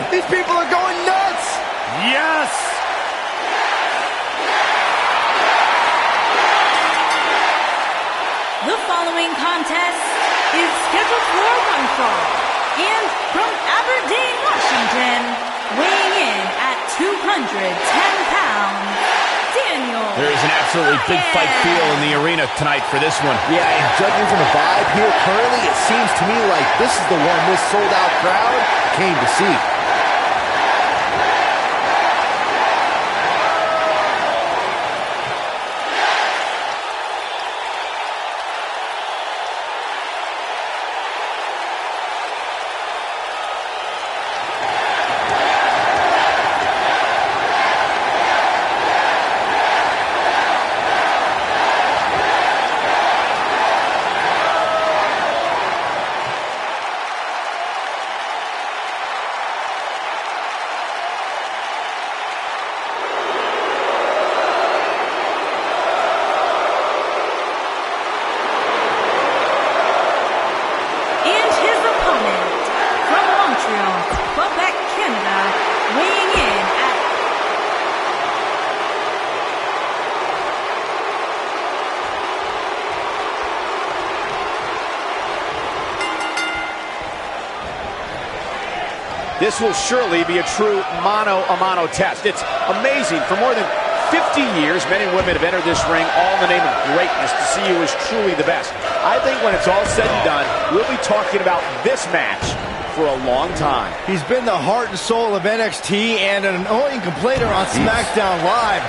These people are going nuts! Yes! The following contest is scheduled for one fall. And from Aberdeen, Washington, weighing in at 210 pounds, Daniel. There is an absolutely big fight feel in the arena tonight for this one. Yeah, and judging from the vibe here currently, it seems to me like this is the one this sold-out crowd came to see. This will surely be a true mano-a-mano test. It's amazing. For more than 50 years, men and women have entered this ring all in the name of greatness to see who is truly the best. I think when it's all said and done, we'll be talking about this match for a long time. He's been the heart and soul of NXT and an annoying complainer on SmackDown Live.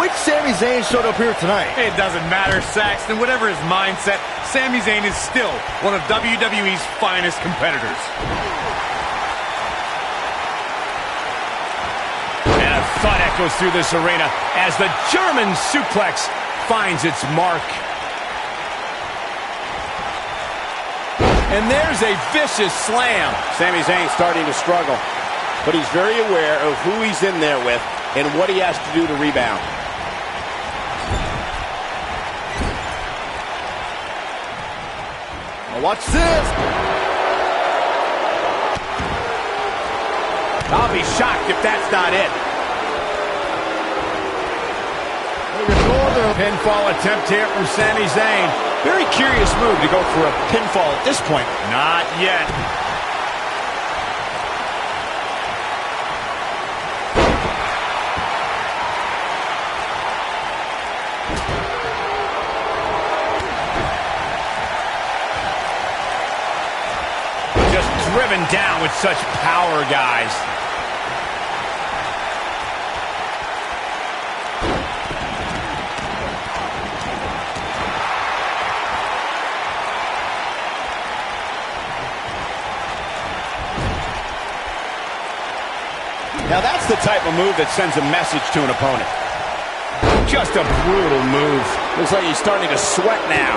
Which Sami Zayn showed up here tonight? It doesn't matter, Saxton. Whatever his mindset, Sami Zayn is still one of WWE's finest competitors. Thought echoes through this arena as the German suplex finds its mark. And there's a vicious slam. Sami Zayn starting to struggle, but he's very aware of who he's in there with and what he has to do to rebound. Now watch this. I'll be shocked if that's not it. Pinfall attempt here from Sami Zayn. Very curious move to go for a pinfall at this point. Not yet. Just driven down with such power, guys. Now that's the type of move that sends a message to an opponent. Just a brutal move. Looks like he's starting to sweat now.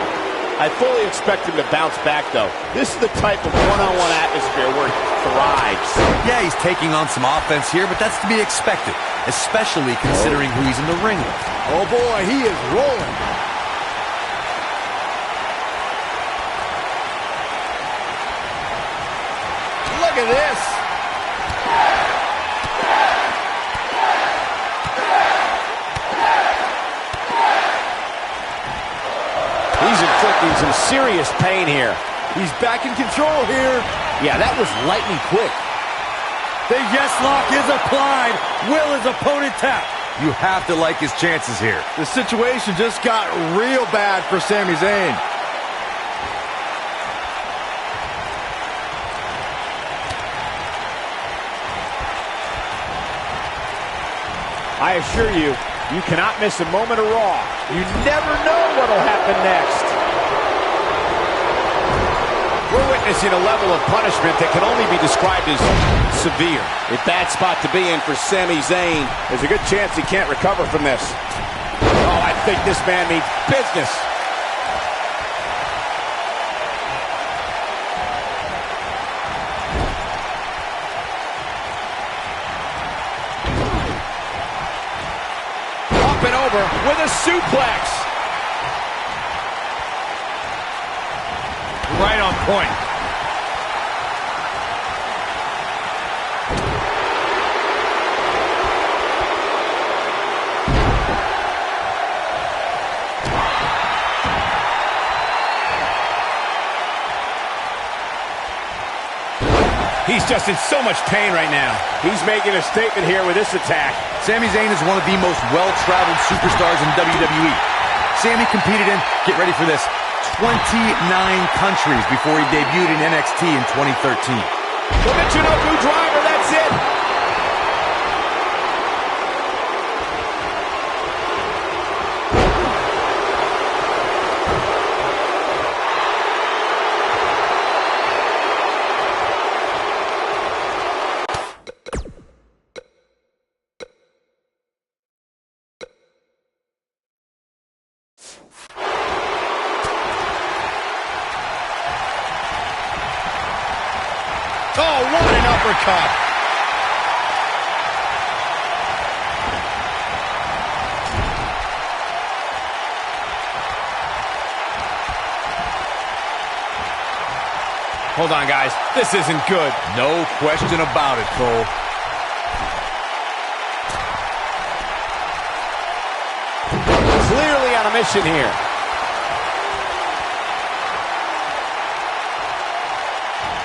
I fully expect him to bounce back, though. This is the type of one-on-one atmosphere where he thrives. Yeah, he's taking on some offense here, but that's to be expected, especially considering who he's in the ring with. Oh boy, he is rolling. Look at this. He's inflicting some serious pain here. He's back in control here. Yeah, that was lightning quick. The yes lock is applied. Will his opponent tap? You have to like his chances here. The situation just got real bad for Sami Zayn. I assure you, you cannot miss a moment of Raw. You never know what will happen next. We're witnessing a level of punishment that can only be described as severe. A bad spot to be in for Sami Zayn. There's a good chance he can't recover from this. Oh, I think this man means business. Up and over with a suplex. Right on point. He's just in so much pain right now. He's making a statement here with this attack. Sami Zayn is one of the most well-traveled superstars in WWE. Sami competed in, get ready for this, 29 countries before he debuted in NXT in 2013. The Michinoku driver, that's it. Oh, what an uppercut. Hold on, guys. This isn't good. No question about it, Cole. Clearly on a mission here.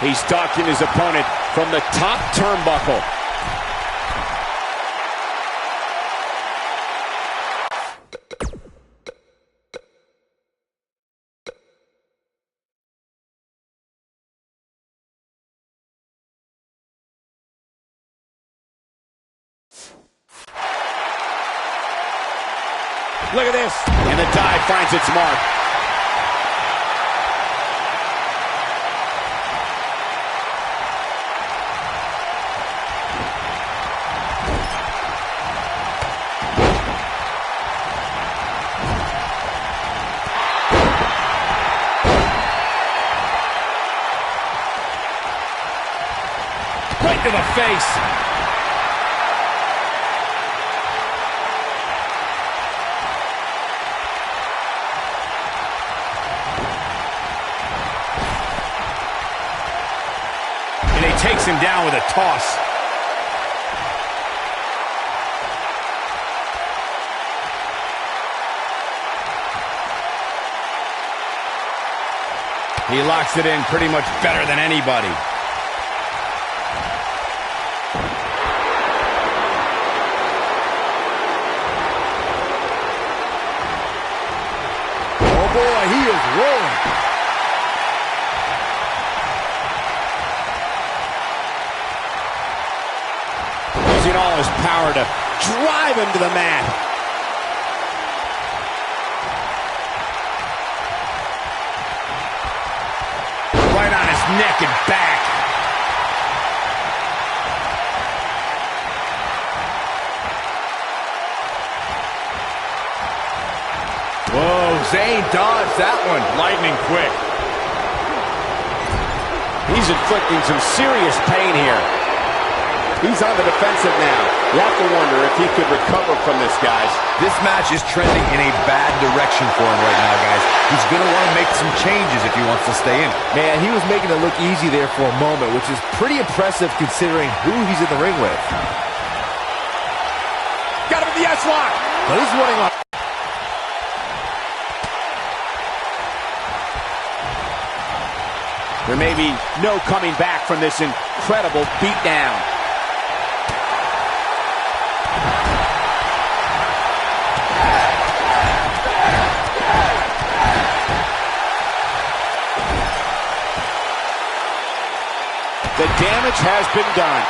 He's stalking his opponent from the top turnbuckle. Look at this. And the dive finds its mark. Right to the face. And he takes him down with a toss. He locks it in pretty much better than anybody. Oh, boy, he is rolling. Using all his power to drive him to the mat. Right on his neck and back. Whoa, Zayn dodged that one. Lightning quick. He's inflicting some serious pain here. He's on the defensive now. You have to wonder if he could recover from this, guys. This match is trending in a bad direction for him right now, guys. He's going to want to make some changes if he wants to stay in. Man, he was making it look easy there for a moment, which is pretty impressive considering who he's in the ring with. Got him with the S-lock. But he's running on. There may be no coming back from this incredible beatdown. The damage has been done.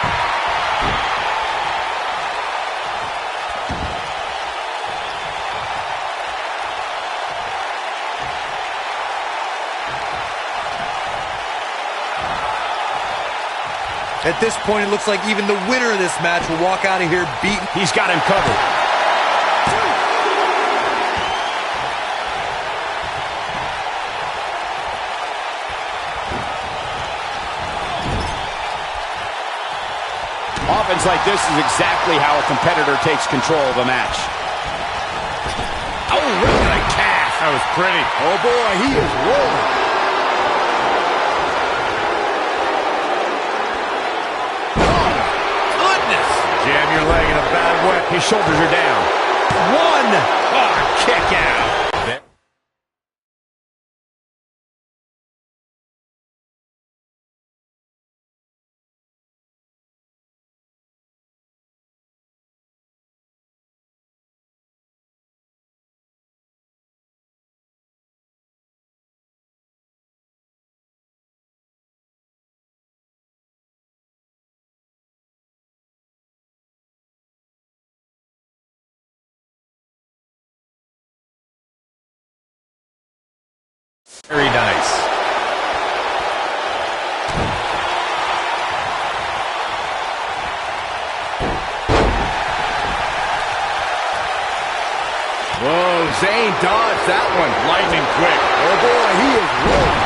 At this point, it looks like even the winner of this match will walk out of here beaten. He's got him covered. Offense like this is exactly how a competitor takes control of a match. Oh, right to the calf. That was pretty. Oh, boy, he is rolling. Oh, goodness. Jam your leg in a bad way. His shoulders are down. One. Oh, kick out. Very nice. Whoa, Zayn dodged that one. Lightning quick. Oh boy, he is rolling.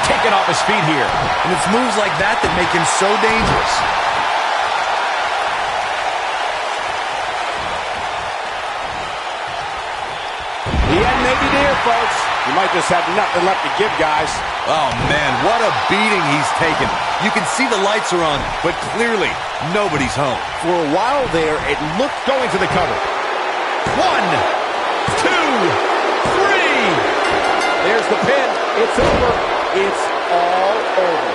Taken off his feet here. And it's moves like that that make him so dangerous. The end may be near, folks. You might just have nothing left to give, guys. Oh, man, what a beating he's taken. You can see the lights are on, but clearly nobody's home. For a while there, it looked going to the cover. 1, 2, 3. There's the pin. It's over. It's all over.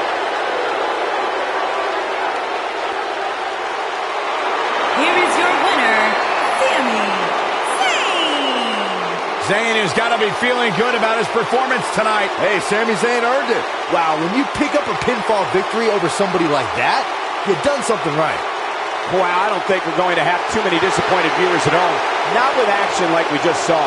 Here is your winner, Sami Zayn. Zayn has got to be feeling good about his performance tonight. Hey, Sami Zayn earned it. Wow, when you pick up a pinfall victory over somebody like that, you've done something right. Boy, I don't think we're going to have too many disappointed viewers at home. Not with action like we just saw.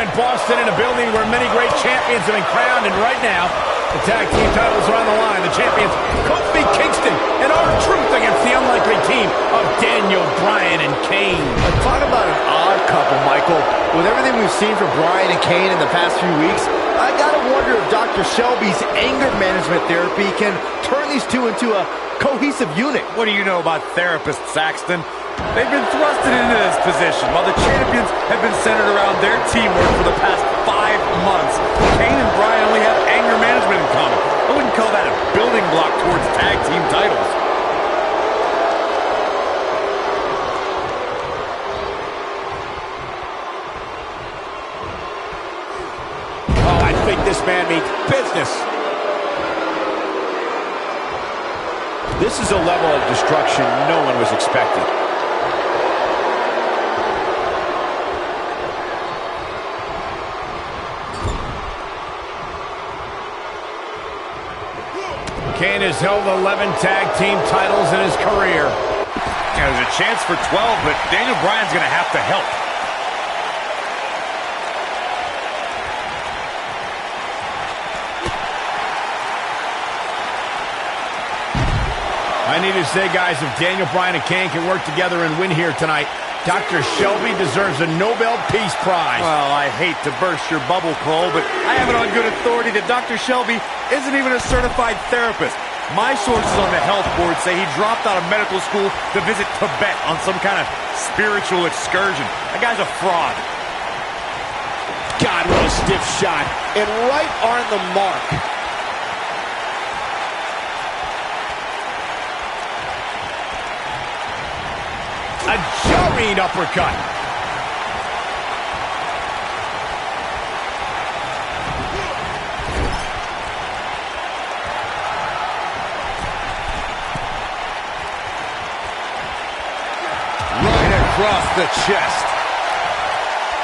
in Boston in a building where many great champions have been crowned, and right now, the tag team titles are on the line. The champions, Kofi Kingston and R-Truth against the unlikely team of Daniel Bryan and Kane. Talk about an odd couple, Michael. With everything we've seen from Bryan and Kane in the past few weeks, I gotta wonder if Dr. Shelby's anger management therapy can turn these two into a cohesive unit. What do you know about therapists, Saxton? They've been thrusted into this position while the champions have been centered around their teamwork for the past 5 months. Kane and Bryan only have anger management in common. I wouldn't call that a building block towards tag team titles. Oh, I think this man means business. This is a level of destruction no one was expecting. Kane has held 11 tag team titles in his career. Yeah, there's a chance for 12, but Daniel Bryan's going to have to help. I need to say, guys, if Daniel Bryan and Kane can work together and win here tonight, Dr. Shelby deserves a Nobel Peace Prize. Well, I hate to burst your bubble, Cole, but I have it on good authority that Dr. Shelby isn't even a certified therapist. My sources on the health board say he dropped out of medical school to visit Tibet on some kind of spiritual excursion. That guy's a fraud. God, what a stiff shot. And right on the mark. A jarring uppercut. Right across the chest.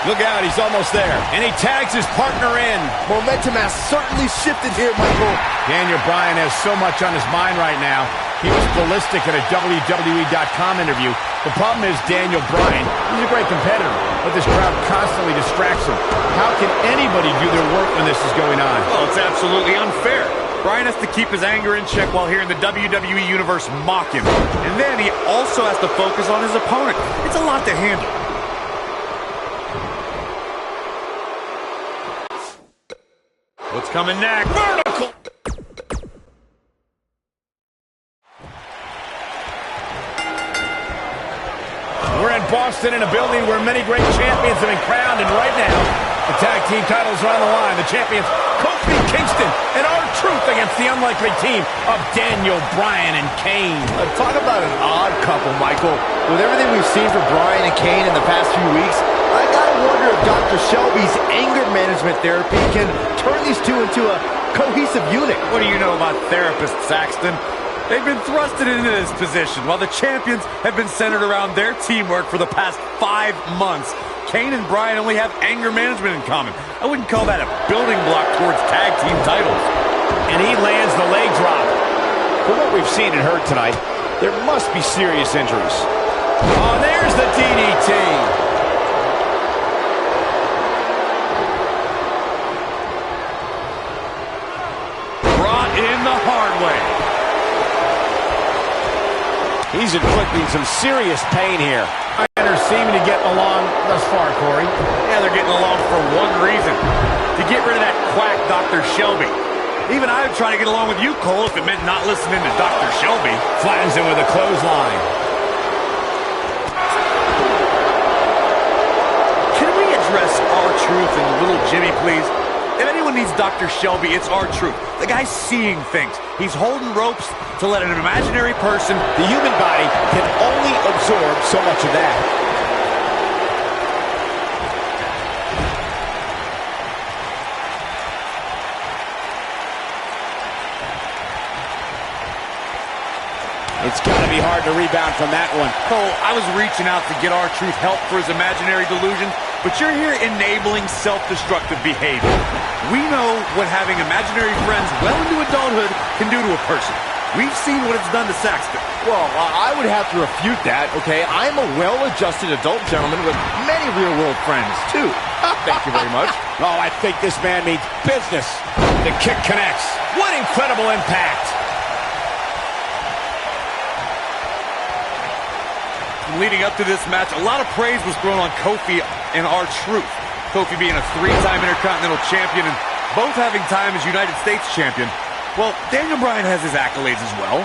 Look out, he's almost there. And he tags his partner in. Momentum has certainly shifted here, Michael. Daniel Bryan has so much on his mind right now. He was ballistic at a WWE.com interview. The problem is Daniel Bryan, he's a great competitor, but this crowd constantly distracts him. How can anybody do their work when this is going on? Well, it's absolutely unfair. Bryan has to keep his anger in check while hearing the WWE Universe mock him. And then he also has to focus on his opponent. It's a lot to handle. What's coming next? Vertical! We're in Boston in a building where many great champions have been crowned, and right now, the tag team titles are on the line. The champions, Kofi Kingston and R-Truth against the unlikely team of Daniel Bryan and Kane. Talk about an odd couple, Michael. With everything we've seen from Bryan and Kane in the past few weeks, I gotta wonder if Dr. Shelby's anger management therapy can turn these two into a cohesive unit. What do you know about therapists, Saxton? They've been thrusted into this position while the champions have been centered around their teamwork for the past 5 months. Kane and Bryan only have anger management in common. I wouldn't call that a building block towards tag team titles. And he lands the leg drop. From what we've seen and heard tonight, there must be serious injuries. Oh, there's the DDT. Brought in the hard way. He's inflicting some serious pain here. They're seeming to get along thus far, Corey. Yeah, they're getting along for one reason. To get rid of that quack Dr. Shelby. Even I would try to get along with you, Cole, if it meant not listening to Dr. Shelby. Flattens him with a clothesline. Can we address R-Truth and Little Jimmy, please? If anyone needs Dr. Shelby, it's R-Truth. The guy's seeing things. He's holding ropes to let an imaginary person... The human body can only absorb so much of that. It's got to be hard to rebound from that one. Cole, I was reaching out to get R-Truth help for his imaginary delusion, but you're here enabling self-destructive behavior. We know what having imaginary friends well into adulthood can do to a person. We've seen what it's done to Saxton. Well, I would have to refute that, okay? I'm a well-adjusted adult gentleman with many real-world friends, too. Thank you very much. Oh, I think this man means business. The kick connects. What incredible impact. Leading up to this match, a lot of praise was thrown on Kofi and R-Truth. Kofi being a 3-time Intercontinental Champion and both having time as United States Champion. Well, Daniel Bryan has his accolades as well.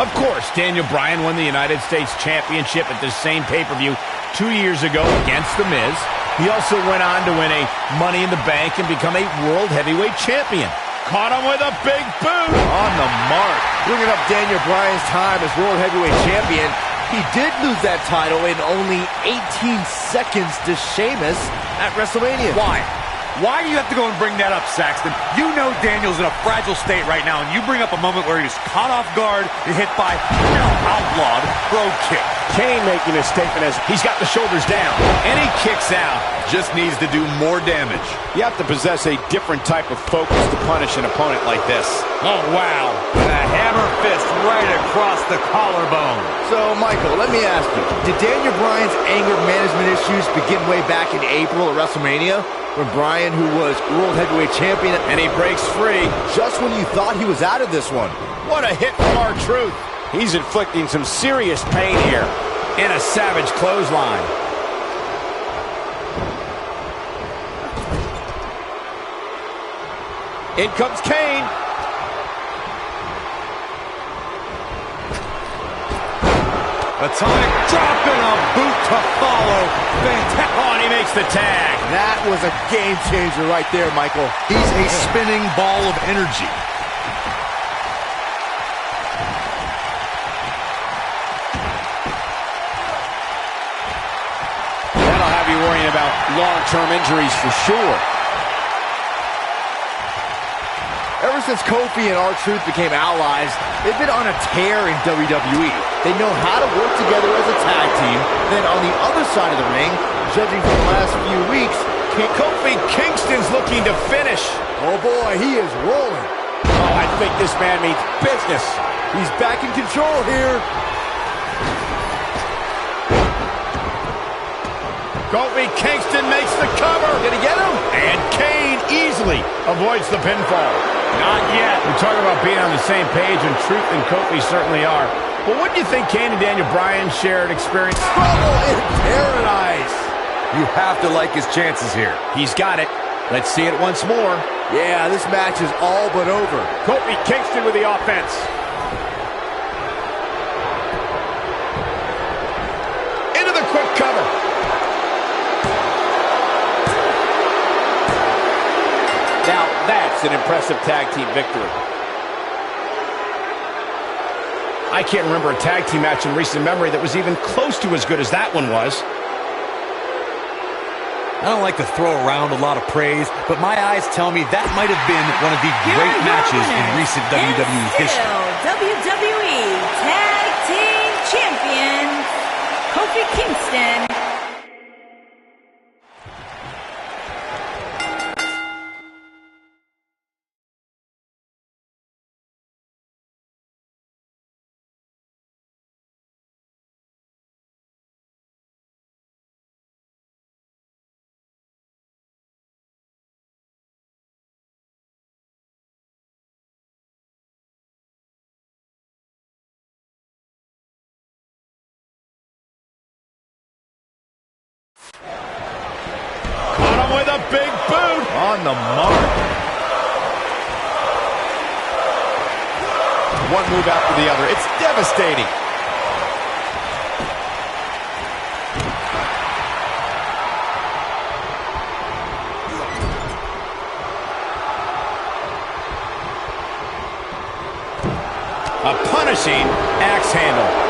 Of course, Daniel Bryan won the United States Championship at this same pay-per-view 2 years ago against The Miz. He also went on to win a Money in the Bank and become a World Heavyweight Champion. Caught him with a big boot. On the mark. Bringing up Daniel Bryan's time as World Heavyweight Champion, he did lose that title in only 18 seconds to Sheamus at WrestleMania. Why? Why do you have to go and bring that up, Saxton? You know Daniel's in a fragile state right now, and you bring up a moment where he was caught off guard and hit by an outlawed Brogue Kick. Kane making a statement as he's got the shoulders down, and he kicks out. Just needs to do more damage. You have to possess a different type of focus to punish an opponent like this. Oh, wow. And a hammer fist right across the collarbone. So, Michael, let me ask you, did Daniel Bryan's anger management issues begin way back in April at WrestleMania? When Bryan, who was World Heavyweight Champion, And he breaks free. just when you thought he was out of this one. What a hit from R-Truth. He's inflicting some serious pain here. In a savage clothesline. In comes Kane. Atomic drop and a boot to follow. Fantastic. Oh, and he makes the tag. That was a game changer right there, Michael. He's a spinning ball of energy. That'll have you worrying about long-term injuries for sure. Ever since Kofi and R-Truth became allies, they've been on a tear in WWE. They know how to work together as a tag team. Then on the other side of the ring, judging from the last few weeks, Kofi Kingston's looking to finish. oh boy, he is rolling. Oh, I think this man means business. He's back in control here. Kofi Kingston makes the cover. Did he get him? And Kane easily avoids the pinfall. Not yet. We're talking about being on the same page, and Truth and Kofi certainly are. But what do you think Kane and Daniel Bryan shared experience? Trouble in paradise. You have to like his chances here. He's got it. Let's see it once more. Yeah, this match is all but over. Kofi Kingston with the offense. Into the quick cover. Now that's an impressive tag team victory. I can't remember a tag team match in recent memory that was even close to as good as that one was. I don't like to throw around a lot of praise, but my eyes tell me that might have been one of the great matches in recent WWE history. WWE Tag Team Champions, Kofi Kingston. Caught him with a big boot. On the mark. One move after the other. It's devastating. A punishing axe handle.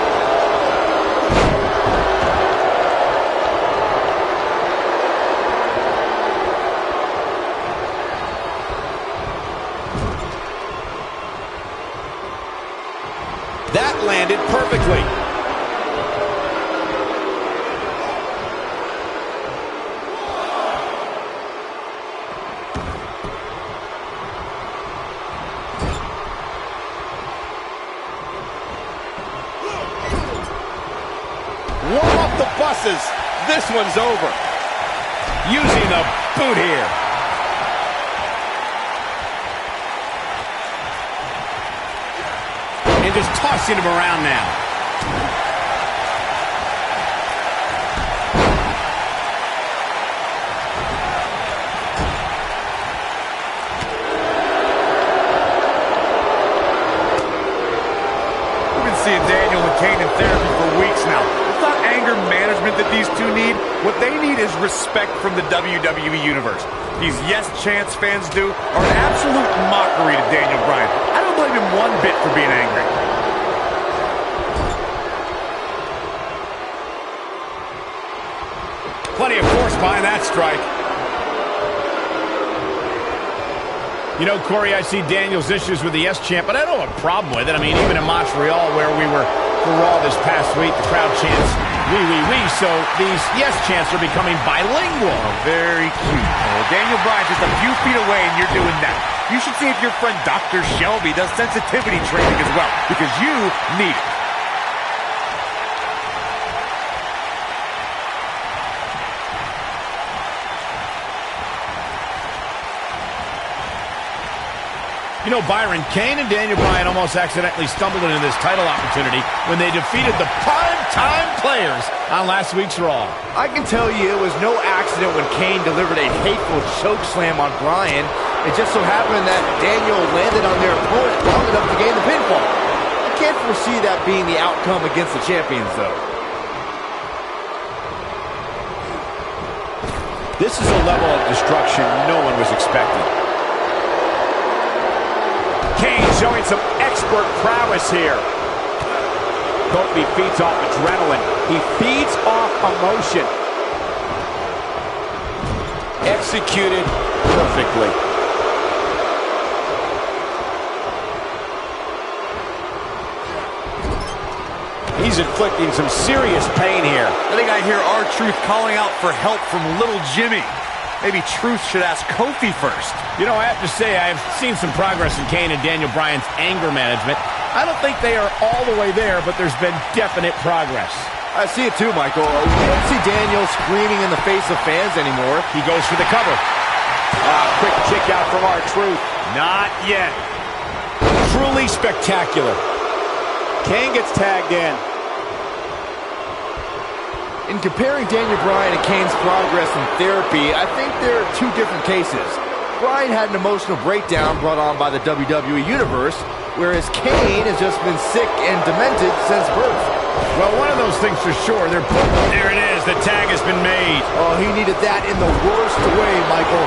That landed perfectly. misses. This one's over. Using the boot here. And just tossing him around now. Seeing Daniel and Kane in therapy for weeks now. It's not anger management that these two need. What they need is respect from the WWE Universe. These yes chants fans do are an absolute mockery to Daniel Bryan. I don't blame him one bit for being angry. Plenty of force behind that strike. You know, Corey, I see Daniel's issues with the yes chant, but I don't have a problem with it. I mean, even in Montreal, where we were for Raw this past week, the crowd chants, "We, we, we," so these yes chants are becoming bilingual. Oh, very cute. Oh, Daniel Bryan just a few feet away, and you're doing that. You should see if your friend Dr. Shelby does sensitivity training as well, because you need it. You know, Byron, Kane and Daniel Bryan almost accidentally stumbled into this title opportunity when they defeated the Prime Players on last week's Raw. I can tell you it was no accident when Kane delivered a hateful choke slam on Bryan. It just so happened that Daniel landed on their opponent long enough to gain the pinfall. I can't foresee that being the outcome against the champions, though. This is a level of destruction no one was expecting. Kane showing some expert prowess here. Kofi feeds off adrenaline. He feeds off emotion. Executed perfectly. He's inflicting some serious pain here. I think I hear R-Truth calling out for help from little Jimmy. Maybe Truth should ask Kofi first. You know, I have to say, I've seen some progress in Kane and Daniel Bryan's anger management. I don't think they are all the way there, but there's been definite progress. I see it too, Michael. We don't see Daniel screaming in the face of fans anymore. He goes for the cover. Quick kick out from R-Truth. Not yet. Truly spectacular. Kane gets tagged in. In comparing Daniel Bryan and Kane's progress in therapy, I think there are two different cases. Bryan had an emotional breakdown brought on by the WWE Universe, whereas Kane has just been sick and demented since birth. Well, one of those things for sure. They're both... There it is. The tag has been made. Oh, he needed that in the worst way, Michael.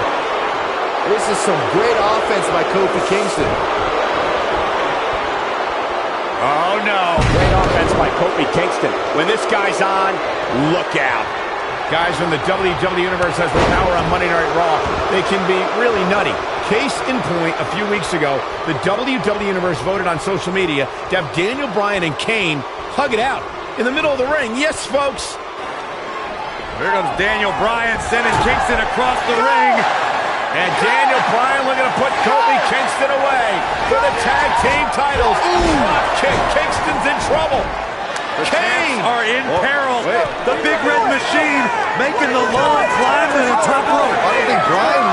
This is some great offense by Kofi Kingston. Oh, no. Great offense by Kofi Kingston. When this guy's on, look out. Guys, when the WWE Universe has the power on Monday Night Raw, they can be really nutty. Case in point, a few weeks ago, the WWE Universe voted on social media to have Daniel Bryan and Kane hug it out in the middle of the ring. Yes, folks. Here comes Daniel Bryan sending Kingston across the ring. And Daniel Bryan looking to put Kofi Kingston away for the tag team titles. Drop kick. Kingston's in trouble. Kane are in peril. The Big Red Machine making the long climb to the top rope. I don't think Bryan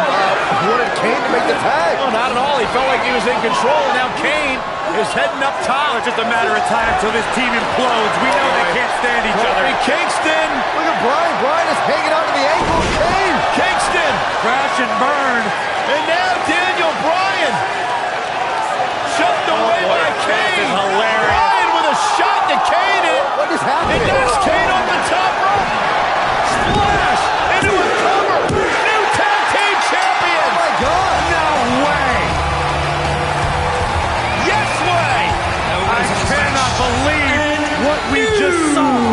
wanted Kane to make the tag. No, not at all. He felt like he was in control. Now Kane is heading up top. It's just a matter of time until this team implodes. We know they can't stand each other. Kingston. Look at Bryan. Bryan is hanging onto the ankle of Kane. Kingston. Crash and burn. And now Daniel Bryan. Shoved away by Kane. This is hilarious. Bryan with a shot to Kane. What is happening? And there's Kane on the top rope. Splash into a cover. New tag team champion. Oh, my God. No way. Yes way. I cannot believe what we just saw.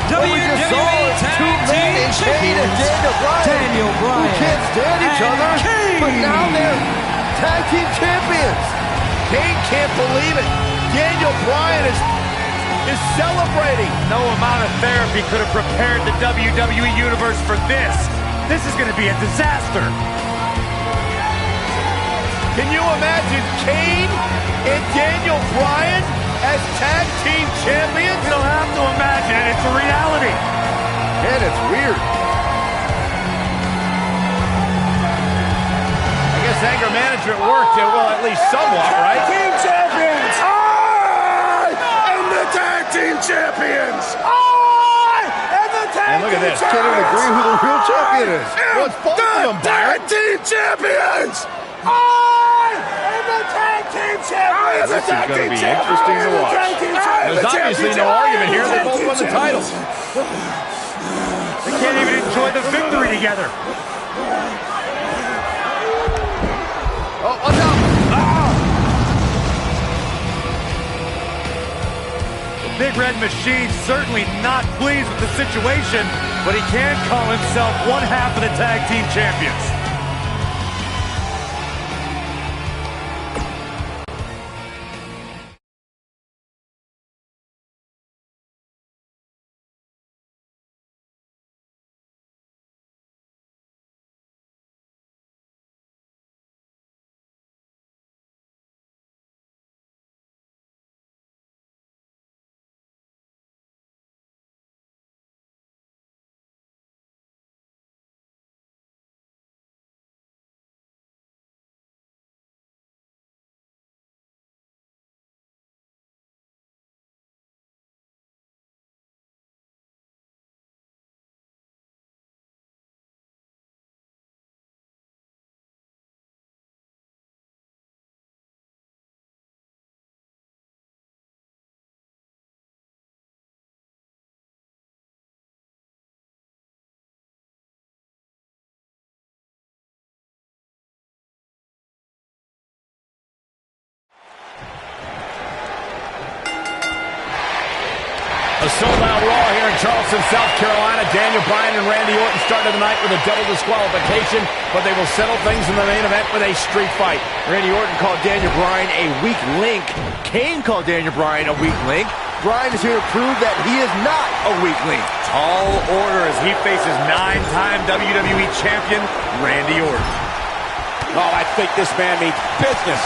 WWE Tag Team Champions. Daniel Bryan. Who can't stand each other, but now they're tag team champions. Kane can't believe it. Daniel Bryan is celebrating. No amount of therapy could have prepared the WWE Universe for this. This is going to be a disaster. Can you imagine Kane and Daniel Bryan as tag team champions? You don't have to imagine it. It's a reality. Man, it's weird. I guess anger management worked, well, at least somewhat, right? Team champions! I am the tag team champions! I am the tag And look at this. Can't even agree who the real champion is. Well, it's both of them, tag Byron. team champions! I am the tag team champions! This is going to be interesting to watch. There's obviously no argument here. They both won the titles. They can't even enjoy the victory together. Oh, watch out. The Big Red Machine certainly not pleased with the situation, but he can call himself one half of the tag team champions. A sold-out Raw here in Charleston, South Carolina. Daniel Bryan and Randy Orton started the night with a double disqualification, but they will settle things in the main event with a street fight. Randy Orton called Daniel Bryan a weak link. Kane called Daniel Bryan a weak link. Bryan is here to prove that he is not a weak link. Tall order as he faces 9-time WWE champion Randy Orton. Oh, I think this man means business.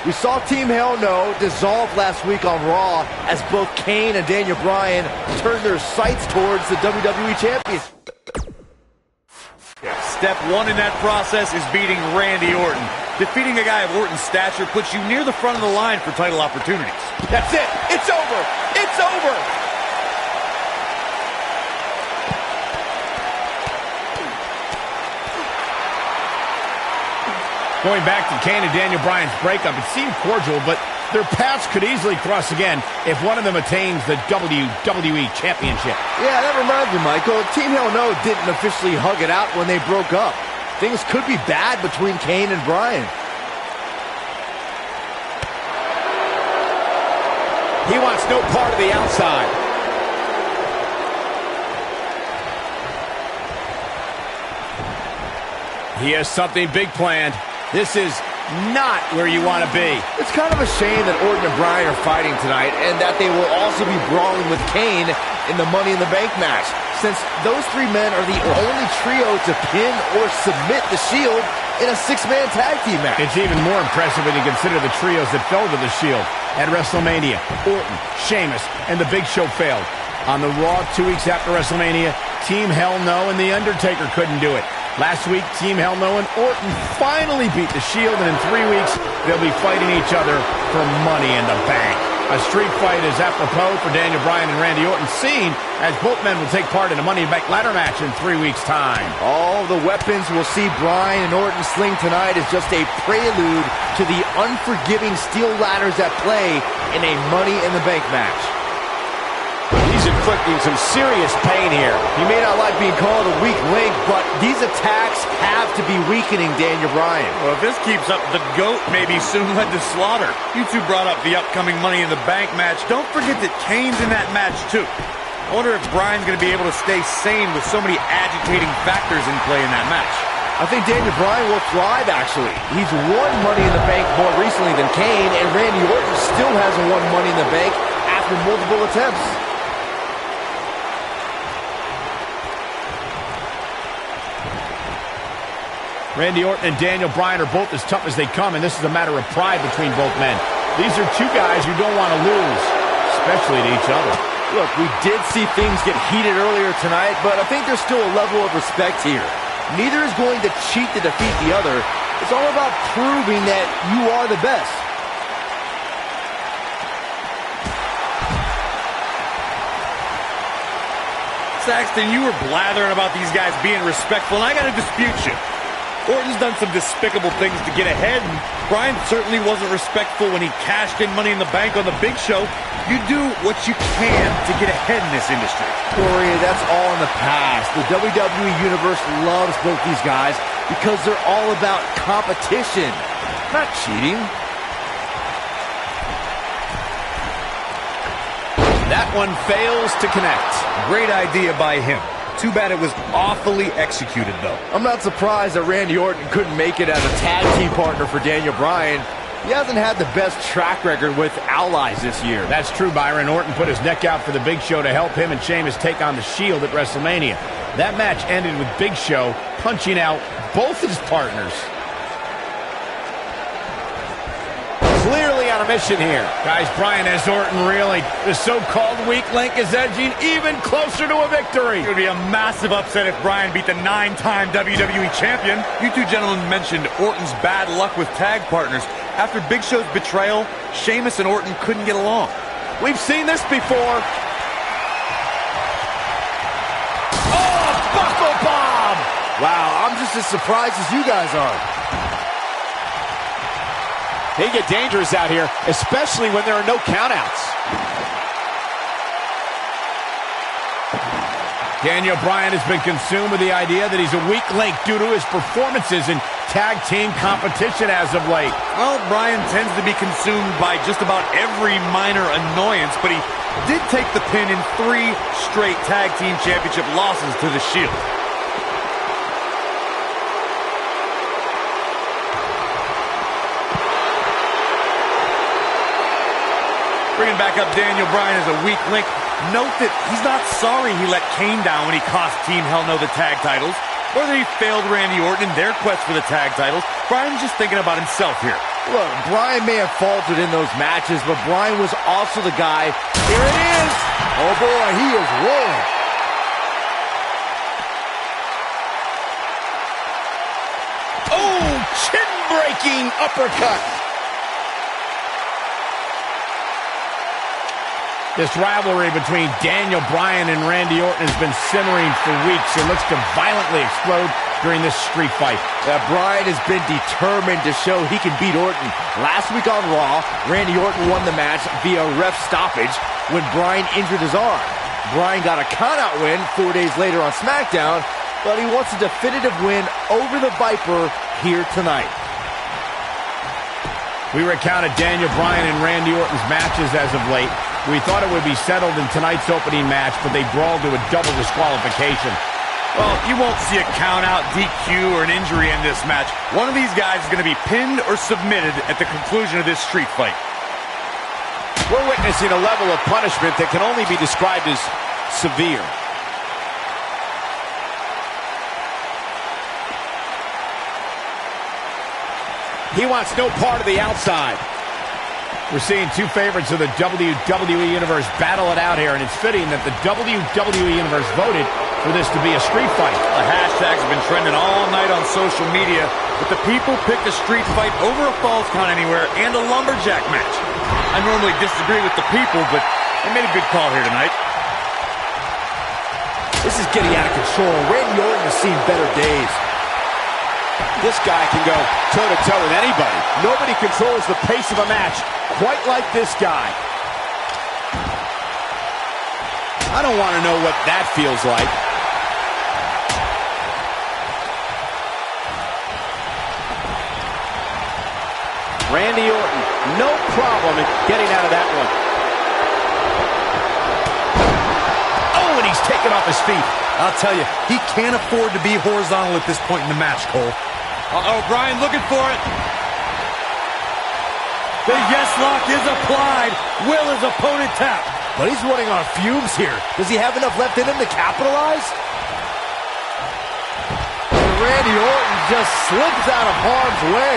We saw Team Hell No dissolve last week on Raw as both Kane and Daniel Bryan turned their sights towards the WWE Champions. Step one in that process is beating Randy Orton. Defeating a guy of Orton's stature puts you near the front of the line for title opportunities. That's it. It's over. It's over. Going back to Kane and Daniel Bryan's breakup, it seemed cordial, but their paths could easily cross again if one of them attains the WWE Championship. Yeah, that reminds me, Michael. Team Hell No didn't officially hug it out when they broke up. Things could be bad between Kane and Bryan. He wants no part of the outside. He has something big planned. This is not where you want to be. It's kind of a shame that Orton and Bryan are fighting tonight and that they will also be brawling with Kane in the Money in the Bank match, since those three men are the only trio to pin or submit the Shield in a six-man tag team match. It's even more impressive when you consider the trios that fell to the Shield. At WrestleMania, Orton, Sheamus, and The Big Show failed. On the Raw 2 weeks after WrestleMania, Team Hell No and The Undertaker couldn't do it. Last week, Team Hell No and Orton finally beat the Shield, and in 3 weeks, they'll be fighting each other for Money in the Bank. A street fight is apropos for Daniel Bryan and Randy Orton, seen as both men will take part in a Money in the Bank ladder match in 3 weeks' time. All the weapons we'll see Bryan and Orton sling tonight is just a prelude to the unforgiving steel ladders at play in a Money in the Bank match. He's inflicting some serious pain here. He may not like being called a weak link, but these attacks have to be weakening Daniel Bryan. Well, if this keeps up, the GOAT may be soon led to slaughter. You two brought up the upcoming Money in the Bank match. Don't forget that Kane's in that match, too. I wonder if Bryan's going to be able to stay sane with so many agitating factors in play in that match. I think Daniel Bryan will thrive, actually. He's won Money in the Bank more recently than Kane, and Randy Orton still hasn't won Money in the Bank after after multiple attempts. Randy Orton and Daniel Bryan are both as tough as they come, and this is a matter of pride between both men. These are two guys you don't want to lose, especially to each other. Look, we did see things get heated earlier tonight, but I think there's still a level of respect here. Neither is going to cheat to defeat the other. It's all about proving that you are the best. Saxton, you were blathering about these guys being respectful, and I got to dispute you. Orton's done some despicable things to get ahead, and Bryan certainly wasn't respectful when he cashed in Money in the Bank on the Big Show. You do what you can to get ahead in this industry. Corey, that's all in the past. The WWE Universe loves both these guys because they're all about competition, not cheating. That one fails to connect. Great idea by him. Too bad it was awfully executed, though. I'm not surprised that Randy Orton couldn't make it as a tag team partner for Daniel Bryan. He hasn't had the best track record with allies this year. That's true, Byron. Orton put his neck out for the Big Show to help him and Sheamus take on the Shield at WrestleMania. That match ended with Big Show punching out both his partners. Clearly on a mission here. Guys, Bryan has Orton reeling. The so-called weak link is edging even closer to a victory. It would be a massive upset if Bryan beat the 9-time WWE champion. You two gentlemen mentioned Orton's bad luck with tag partners. After Big Show's betrayal, Sheamus and Orton couldn't get along. We've seen this before. Oh, buckle bomb! Wow, I'm just as surprised as you guys are. They get dangerous out here, especially when there are no countouts. Daniel Bryan has been consumed with the idea that he's a weak link due to his performances in tag team competition as of late. Well, Bryan tends to be consumed by just about every minor annoyance, but he did take the pin in 3 straight tag team championship losses to the Shield. Bringing back up Daniel Bryan as a weak link. Note that he's not sorry he let Kane down when he cost Team Hell No the tag titles, or that he failed Randy Orton in their quest for the tag titles. Bryan's just thinking about himself here. Look, Bryan may have faltered in those matches, but Bryan was also the guy. Here it is! Oh boy, he is rolling. Oh, chin-breaking uppercut. This rivalry between Daniel Bryan and Randy Orton has been simmering for weeks and looks to violently explode during this street fight. Bryan has been determined to show he can beat Orton. Last week on Raw, Randy Orton won the match via ref stoppage when Bryan injured his arm. Bryan got a countout win 4 days later on SmackDown, but he wants a definitive win over the Viper here tonight. We recounted Daniel Bryan and Randy Orton's matches as of late. We thought it would be settled in tonight's opening match, but they brawled to a double disqualification. Well, you won't see a count-out, DQ, or an injury in this match. One of these guys is going to be pinned or submitted at the conclusion of this street fight. We're witnessing a level of punishment that can only be described as severe. He wants no part of the outside. We're seeing two favorites of the WWE Universe battle it out here, and it's fitting that the WWE Universe voted for this to be a street fight. The hashtags have been trending all night on social media, but the people picked a street fight over a Falls Count Anywhere and a lumberjack match. I normally disagree with the people, but they made a good call here tonight. This is getting out of control. Randy Orton has seen better days. This guy can go toe-to-toe with anybody. Nobody controls the pace of a match quite like this guy. I don't want to know what that feels like. Randy Orton, no problem in getting out of that one. Oh, and he's taken off his feet. I'll tell you, he can't afford to be horizontal at this point in the match, Cole. Uh-oh, Bryan looking for it. The yes lock is applied. Will his opponent tap? but he's running on fumes here. Does he have enough left in him to capitalize? Randy Orton just slips out of harm's way.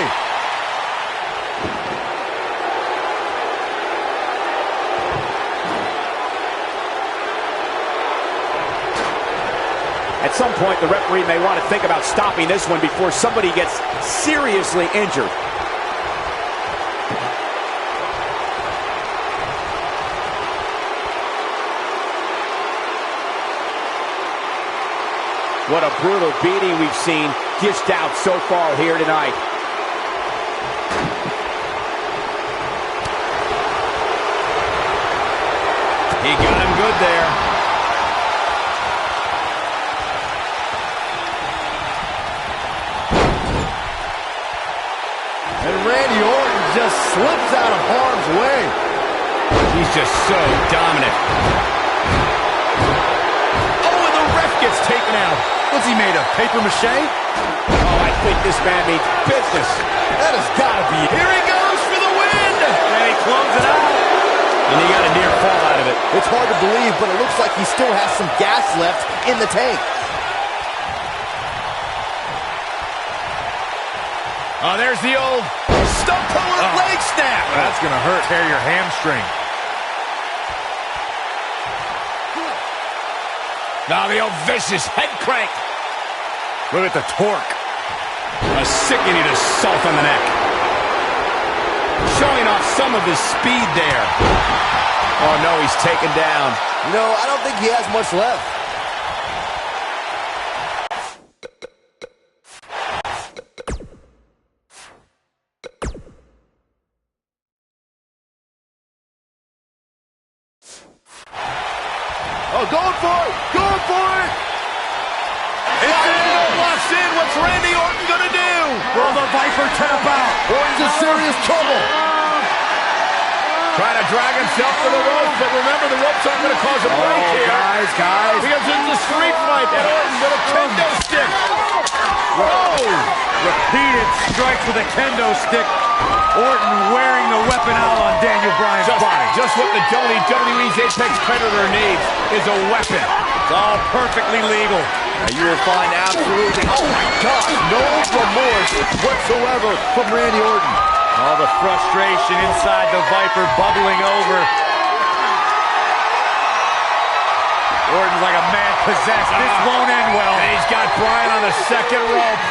At some point, the referee may want to think about stopping this one before somebody gets seriously injured. What a brutal beating we've seen dished out so far here tonight. He got him good there. And Randy Orton just slips out of harm's way. He's just so dominant. Oh, and the ref gets taken out. What's he made of, paper mache? Oh, I think this man means business. That has got to be it. Here he goes for the win! And he closes it out. And he got a near fall out of it. It's hard to believe, but it looks like he still has some gas left in the tank. Oh, there's the old stump puller leg snap. That's going to hurt. Tear your hamstring. Now the old vicious head crank. Look at the torque. A sickening assault on the neck. Showing off some of his speed there. Oh, no, he's taken down. No, I don't think he has much left. Oh, going for it! Going for it! Locks in. What's Randy Orton going to do? Will the Viper tap out? Orton's in serious trouble. Trying to drag himself to the ropes, but remember, the ropes aren't going to cause a break here. Guys. Because it's a street fight, and Orton with a kendo stick. Whoa! Repeated strikes with a kendo stick. Orton wearing the weapon out on Daniel Bryan's body. Just what the WWE's Apex Predator needs is a weapon. It's all perfectly legal. Now you will find absolutely, oh my gosh, no remorse whatsoever from Randy Orton. All the frustration inside the Viper bubbling over. Orton's like a man possessed. This won't end well. And he's got Bryan on the second rope.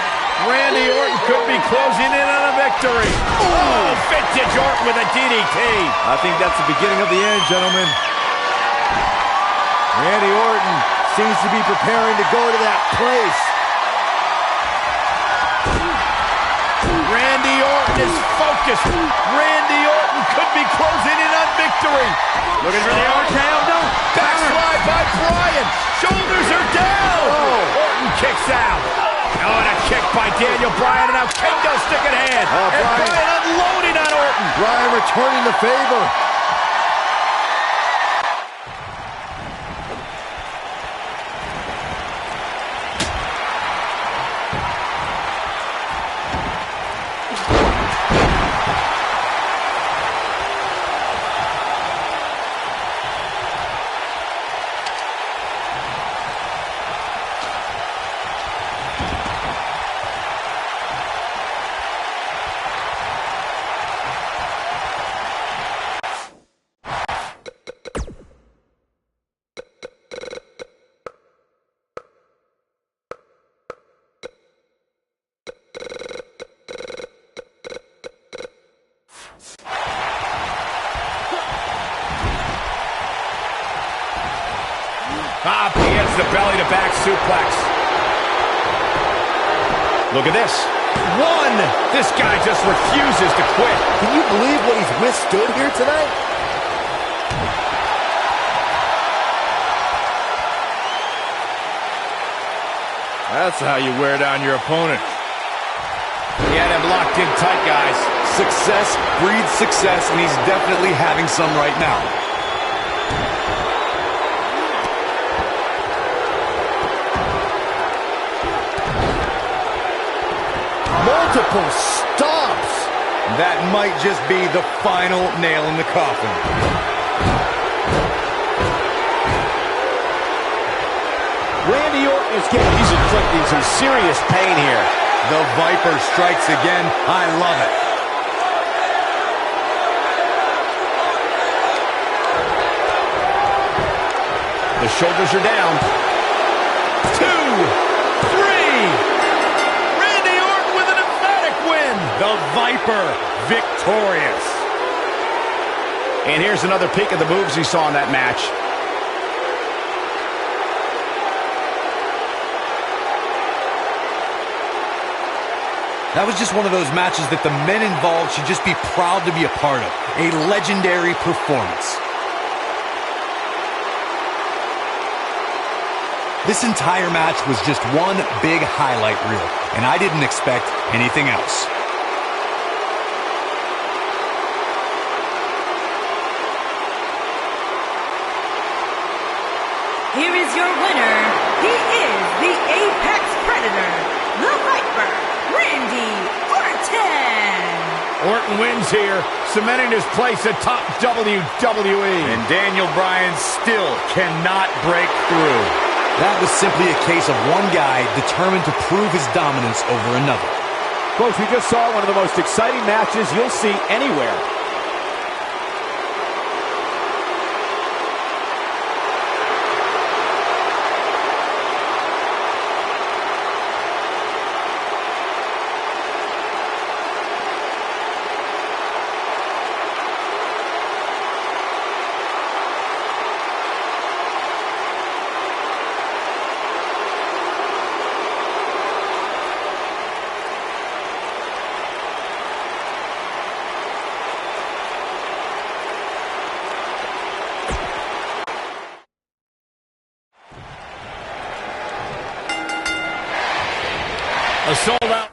Randy Orton could be closing in on a victory. Oh, vintage Orton with a DDT. I think that's the beginning of the end, gentlemen. Randy Orton seems to be preparing to go to that place. Randy Orton is focused. Randy Orton could be closing in on victory. Looking for the RKO. No. Backslide by Bryan. Shoulders are down. Oh. Orton kicks out. Oh, and a kick by Daniel Bryan, and now kendo stick in hand. And Bryan unloading on Orton. Bryan returning the favor. Up against the belly-to-back suplex. Look at this. One. This guy just refuses to quit. Can you believe what he's withstood here tonight? That's how you wear down your opponent. He had him locked in tight, guys. Success breeds success, and he's definitely having some right now. Multiple stomps. That might just be the final nail in the coffin. Randy Orton he's inflicting some serious pain here. The Viper strikes again. I love it. The shoulders are down. 2, 3. Randy Orton with an emphatic win. The Viper victorious. And here's another peek of the moves he saw in that match. That was just one of those matches that the men involved should just be proud to be a part of. A legendary performance. This entire match was just one big highlight reel, and I didn't expect anything else. Here is your winner. He is the Apex Predator, the Viper, Randy Orton. Orton wins here, cementing his place atop WWE. And Daniel Bryan still cannot break through. That was simply a case of one guy determined to prove his dominance over another. Folks, we just saw one of the most exciting matches you'll see anywhere. A sold-out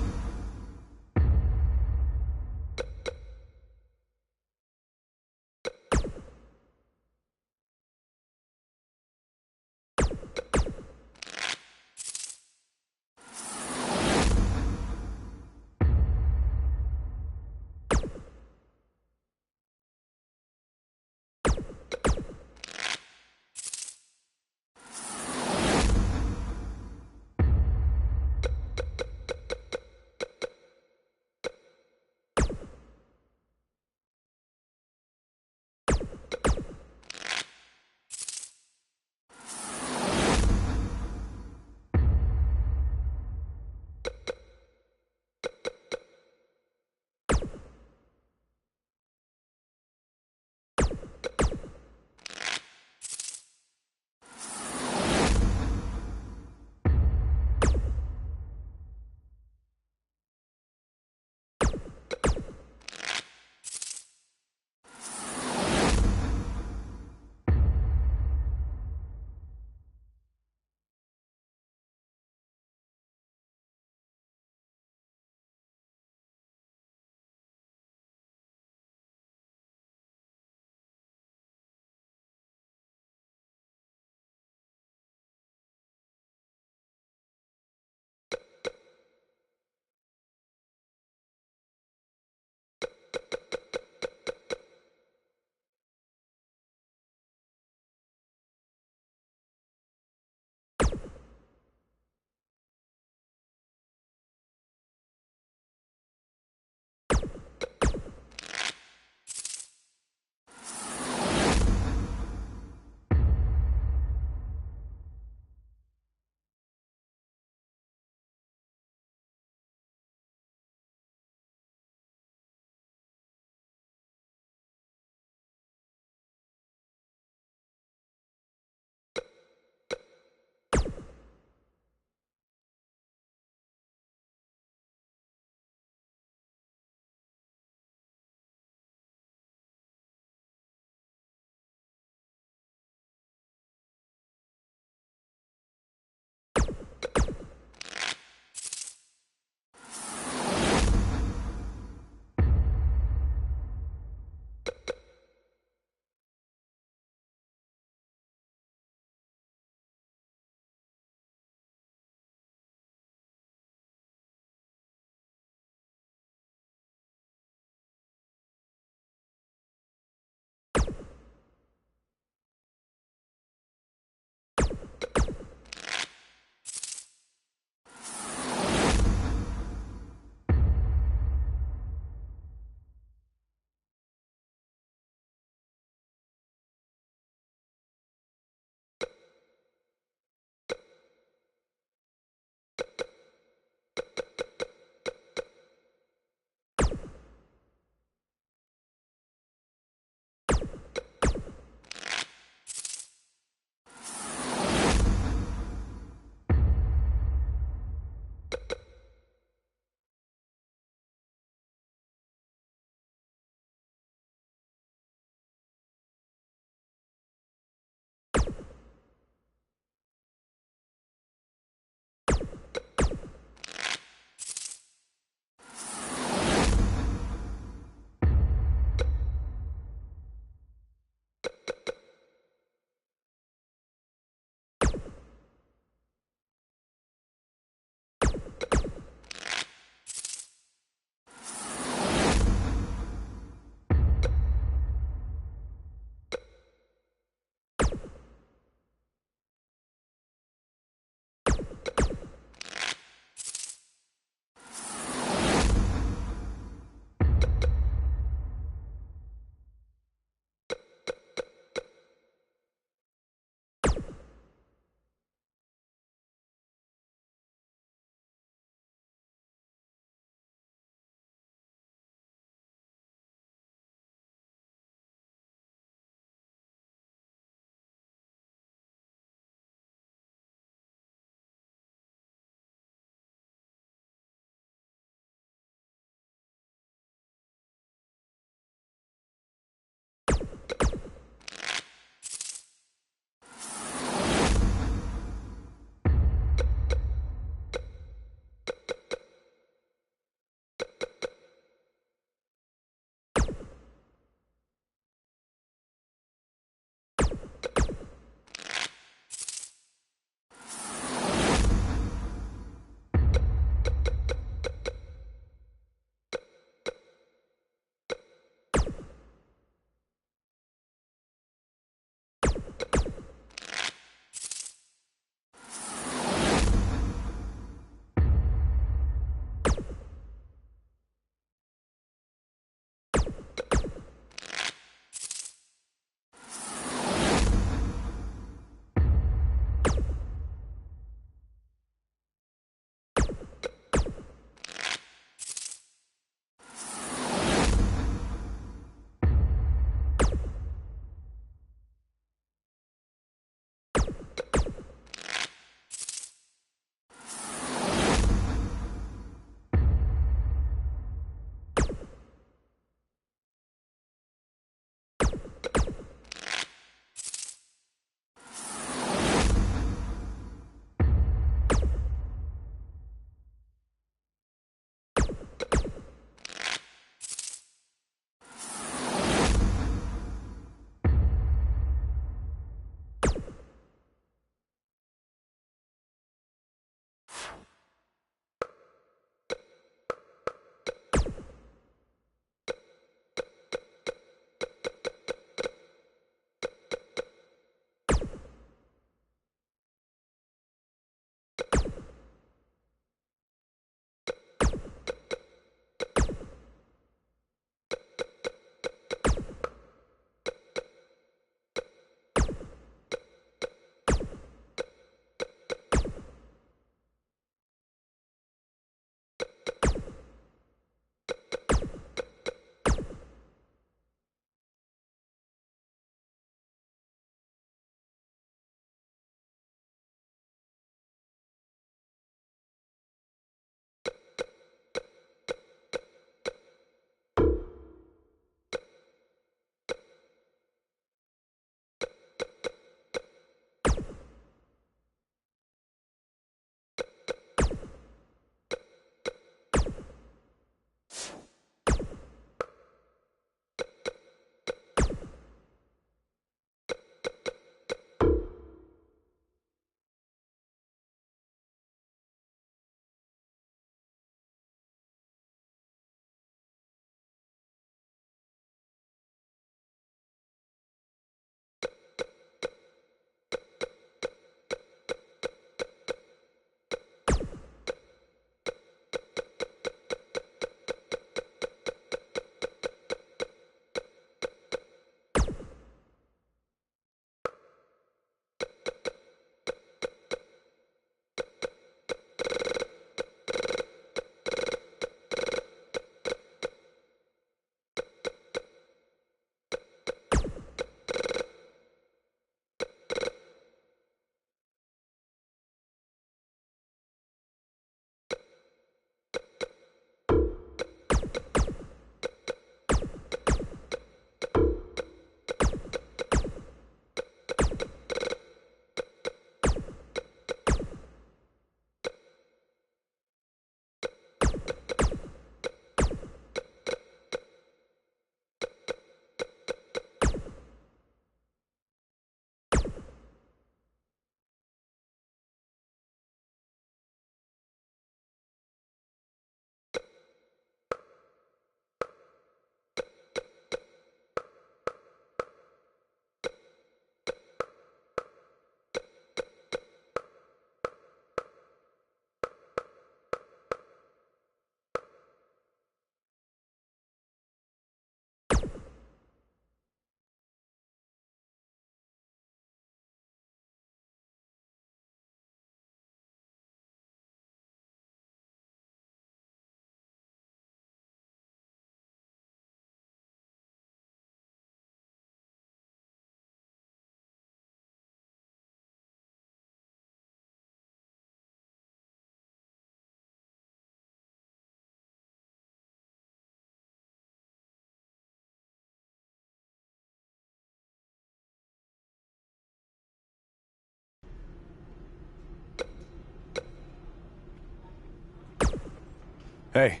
Hey,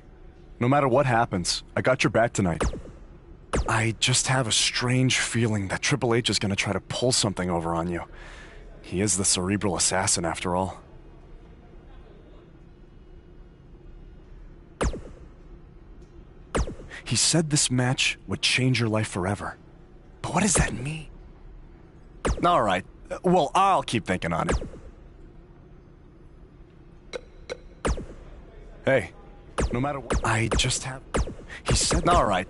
no matter what happens, I got your back tonight. I just have a strange feeling that Triple H is going to try to pull something over on you. He is the cerebral assassin after all. He said this match would change your life forever. But what does that mean? All right. Well, I'll keep thinking on it. Hey, no matter what, I just have... He said... All right.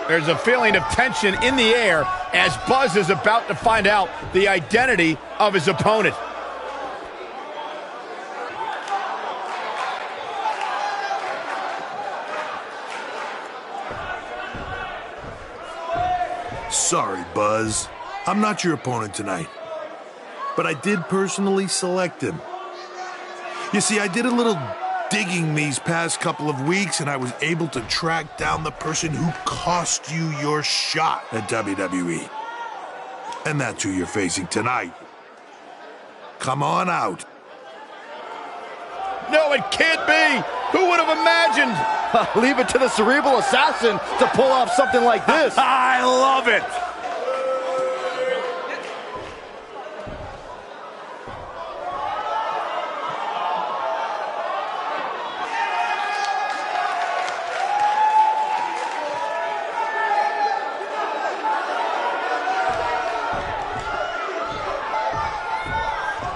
There's a feeling of tension in the air as Buzz is about to find out the identity of his opponent. Sorry, Buzz. I'm not your opponent tonight. But I did personally select him. You see, I did a little digging these past couple of weeks, and I was able to track down the person who cost you your shot at WWE. And that's who you're facing tonight. Come on out. No, it can't be! Who would have imagined? Leave it to the cerebral assassin to pull off something like this. I love it.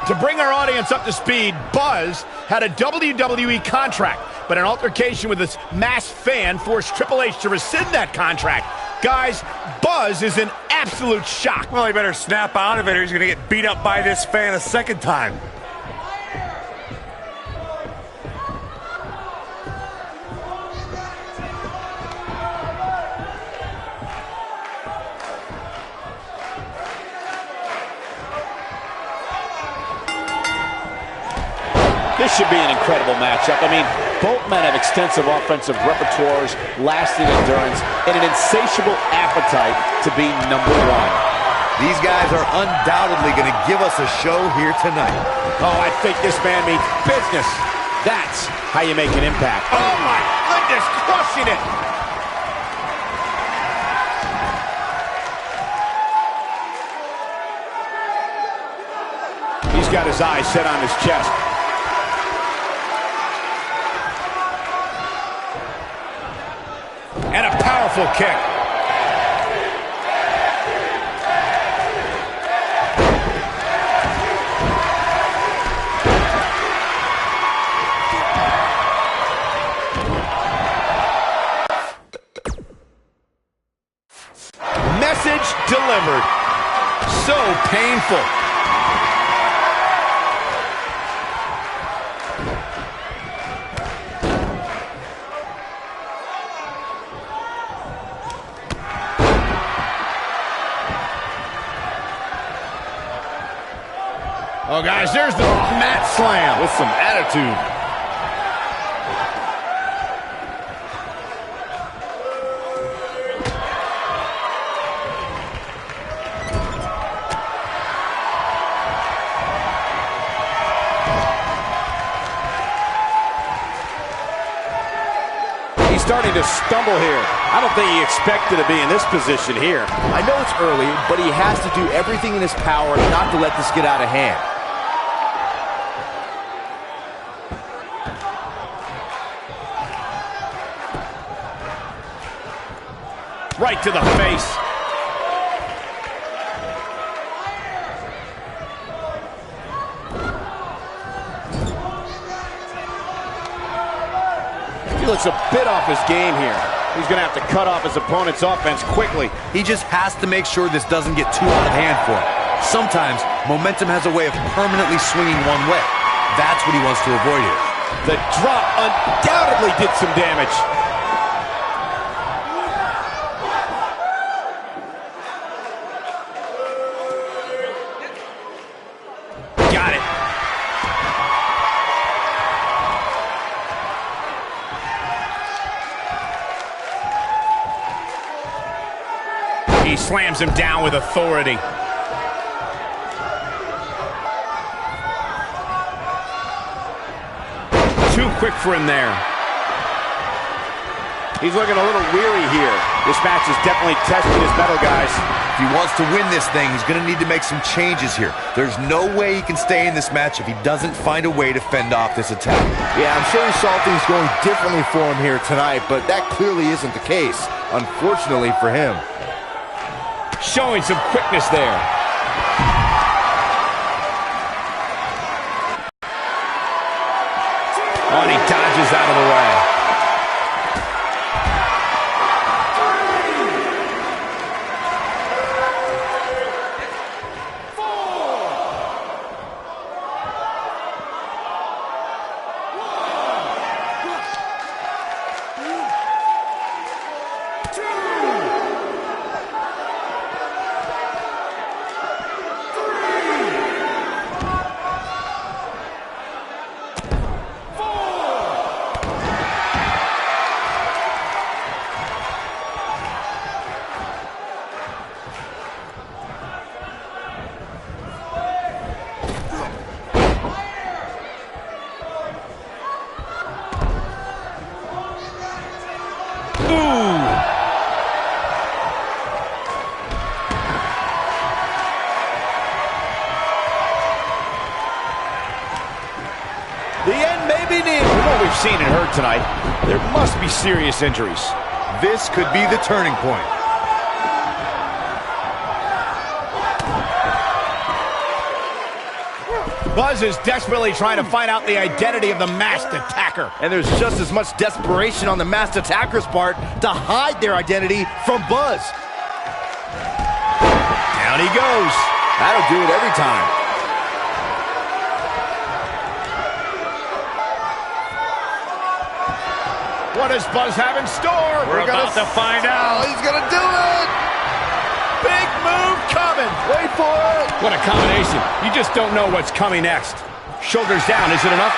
To bring our audience up to speed, Buzz had a WWE contract, but an altercation with his masked fan forced Triple H to rescind that contract. Guys, Buzz is in absolute shock. Well, he better snap out of it or he's going to get beat up by this fan a second time. This should be an incredible matchup. I mean, both men have extensive offensive repertoires, lasting endurance, and an insatiable appetite to be number one. These guys are undoubtedly going to give us a show here tonight. Oh, I think this man means business. That's how you make an impact. Oh, my goodness, crushing it. He's got his eyes set on his chest. And a powerful kick. Message delivered. So painful. Oh, guys, there's the mat slam with some attitude. He's starting to stumble here. I don't think he expected to be in this position here. I know it's early, but he has to do everything in his power not to let this get out of hand. Right to the face. He looks a bit off his game here. He's going to have to cut off his opponent's offense quickly. He just has to make sure this doesn't get too out of hand for him. Sometimes, momentum has a way of permanently swinging one way. That's what he wants to avoid here. The drop undoubtedly did some damage. Got it. He slams him down with authority. Too quick for him there. He's looking a little weary here. This match is definitely testing his mettle, guys. If he wants to win this thing, he's going to need to make some changes here. There's no way he can stay in this match if he doesn't find a way to fend off this attack. Yeah, I'm sure he saw things going differently for him here tonight, but that clearly isn't the case, unfortunately for him. Showing some quickness there. Oh, and he dodges out of the way. The end may be near. From what we've seen and heard tonight, there must be serious injuries. This could be the turning point. Buzz is desperately trying to find out the identity of the masked attacker. And there's just as much desperation on the masked attacker's part to hide their identity from Buzz. Down he goes. That'll do it every time. What does Buzz have in store? We're about to find out. Oh, he's gonna do it! Big move coming. Wait for it! What a combination. You just don't know what's coming next. Shoulders down, is it enough?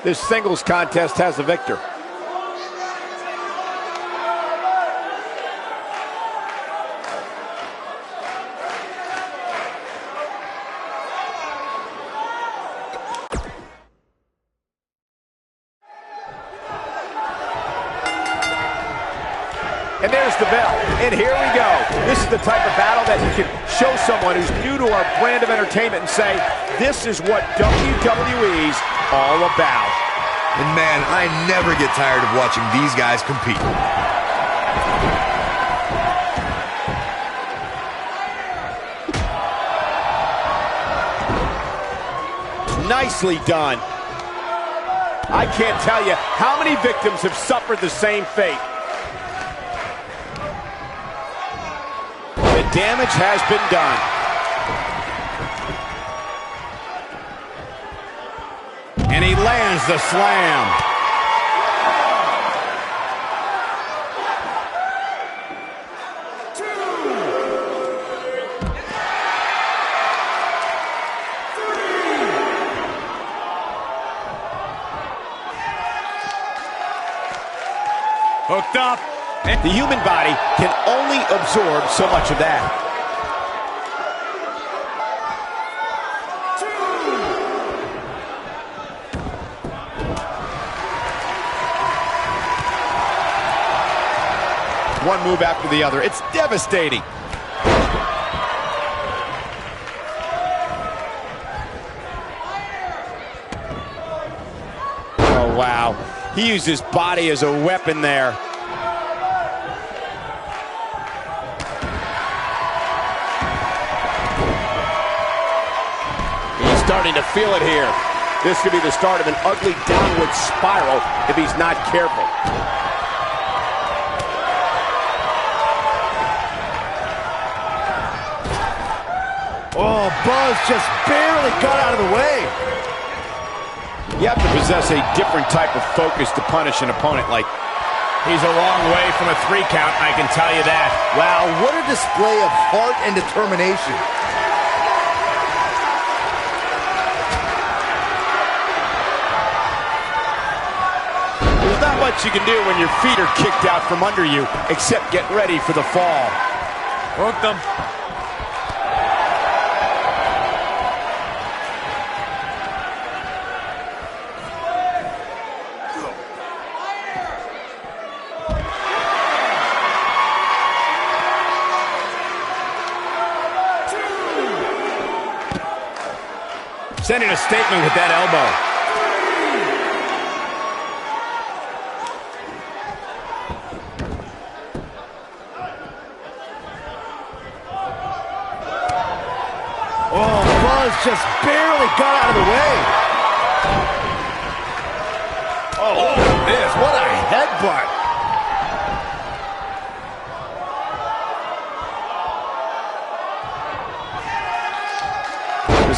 This singles contest has a victor. And there's the bell. And here we go. This is the type of battle that you can show someone who's new to our brand of entertainment and say, this is what WWE's all about. And man, I never get tired of watching these guys compete. Nicely done. I can't tell you how many victims have suffered the same fate. The damage has been done. And he lands the slam. Hooked up. The human body can only absorb so much of that. One move after the other. It's devastating. Oh, wow. He used his body as a weapon there. He's starting to feel it here. This could be the start of an ugly downward spiral if he's not careful. Oh, Buzz just barely got out of the way. You have to possess a different type of focus to punish an opponent like. He's a long way from a 3 count, I can tell you that. Wow, what a display of heart and determination. There's not much you can do when your feet are kicked out from under you, except get ready for the fall. Hooked them. Sending a statement with that elbow. Oh, Buzz just barely got out of the way. Oh, look at this. What a headbutt.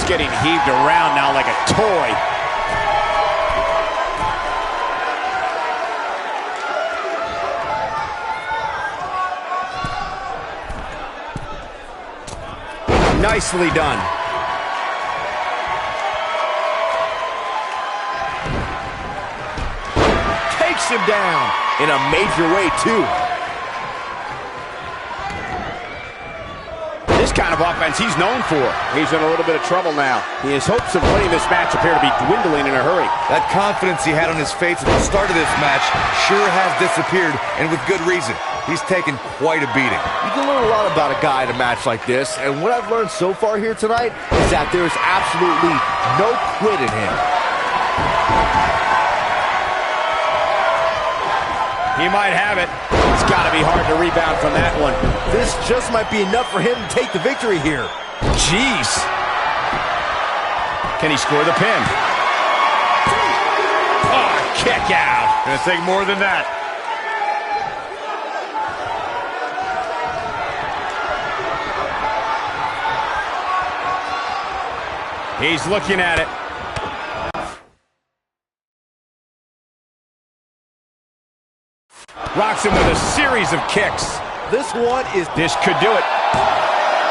Getting heaved around now like a toy. Nicely done. Takes him down in a major way, too. This kind of offense he's known for. He's in a little bit of trouble now. His hopes of winning this match appear to be dwindling in a hurry. That confidence he had on his face at the start of this match sure has disappeared, and with good reason. He's taken quite a beating. You can learn a lot about a guy in a match like this, and what I've learned so far here tonight is that there is absolutely no quit in him. He might have it. It's got to be hard to rebound from that one. This just might be enough for him to take the victory here. Jeez. Can he score the pin? Oh, kick out. Gonna take more than that. He's looking at it. Rocks him with a series of kicks. This could do it.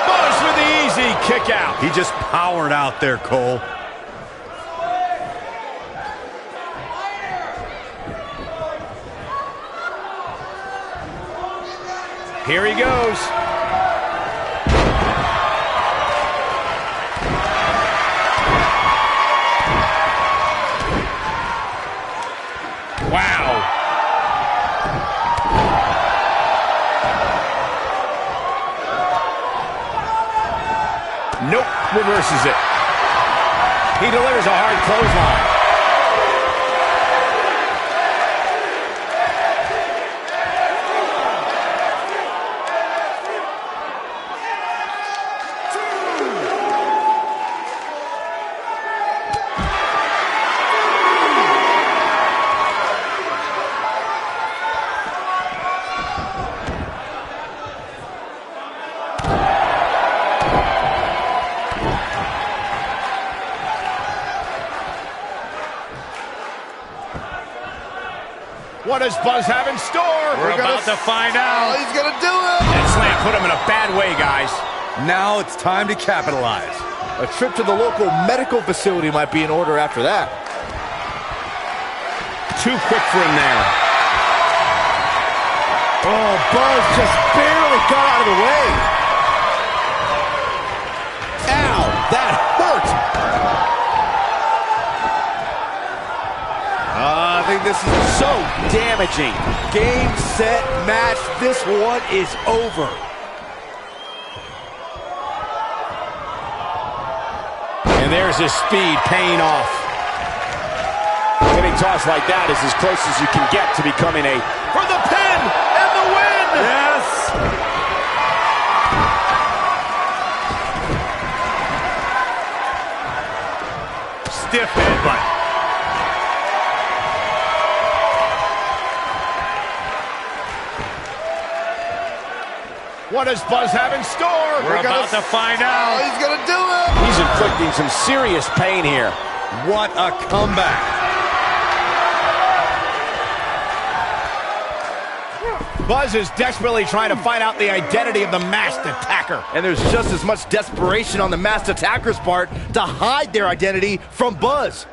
Buzz with the easy kick out. He just powered out there, Cole. Here he goes. Wow. Nope, reverses it. He delivers a hard clothesline. What does Buzz have in store? We're about to find out. Oh, he's going to do it. That slam put him in a bad way, guys. Now it's time to capitalize. A trip to the local medical facility might be in order after that. Too quick for him there. Oh, Buzz just barely got out of the way. Ow, that hurt. I think this is so damaging. Game, set, match. This one is over. And there's his speed paying off. Getting tossed like that is as close as you can get to becoming a for the pin and the win. Yes. Stiff headbutt. What does Buzz have in store? We're about to find out. Oh, he's going to do it. He's inflicting some serious pain here. What a comeback. Buzz is desperately trying to find out the identity of the masked attacker. And there's just as much desperation on the masked attacker's part to hide their identity from Buzz.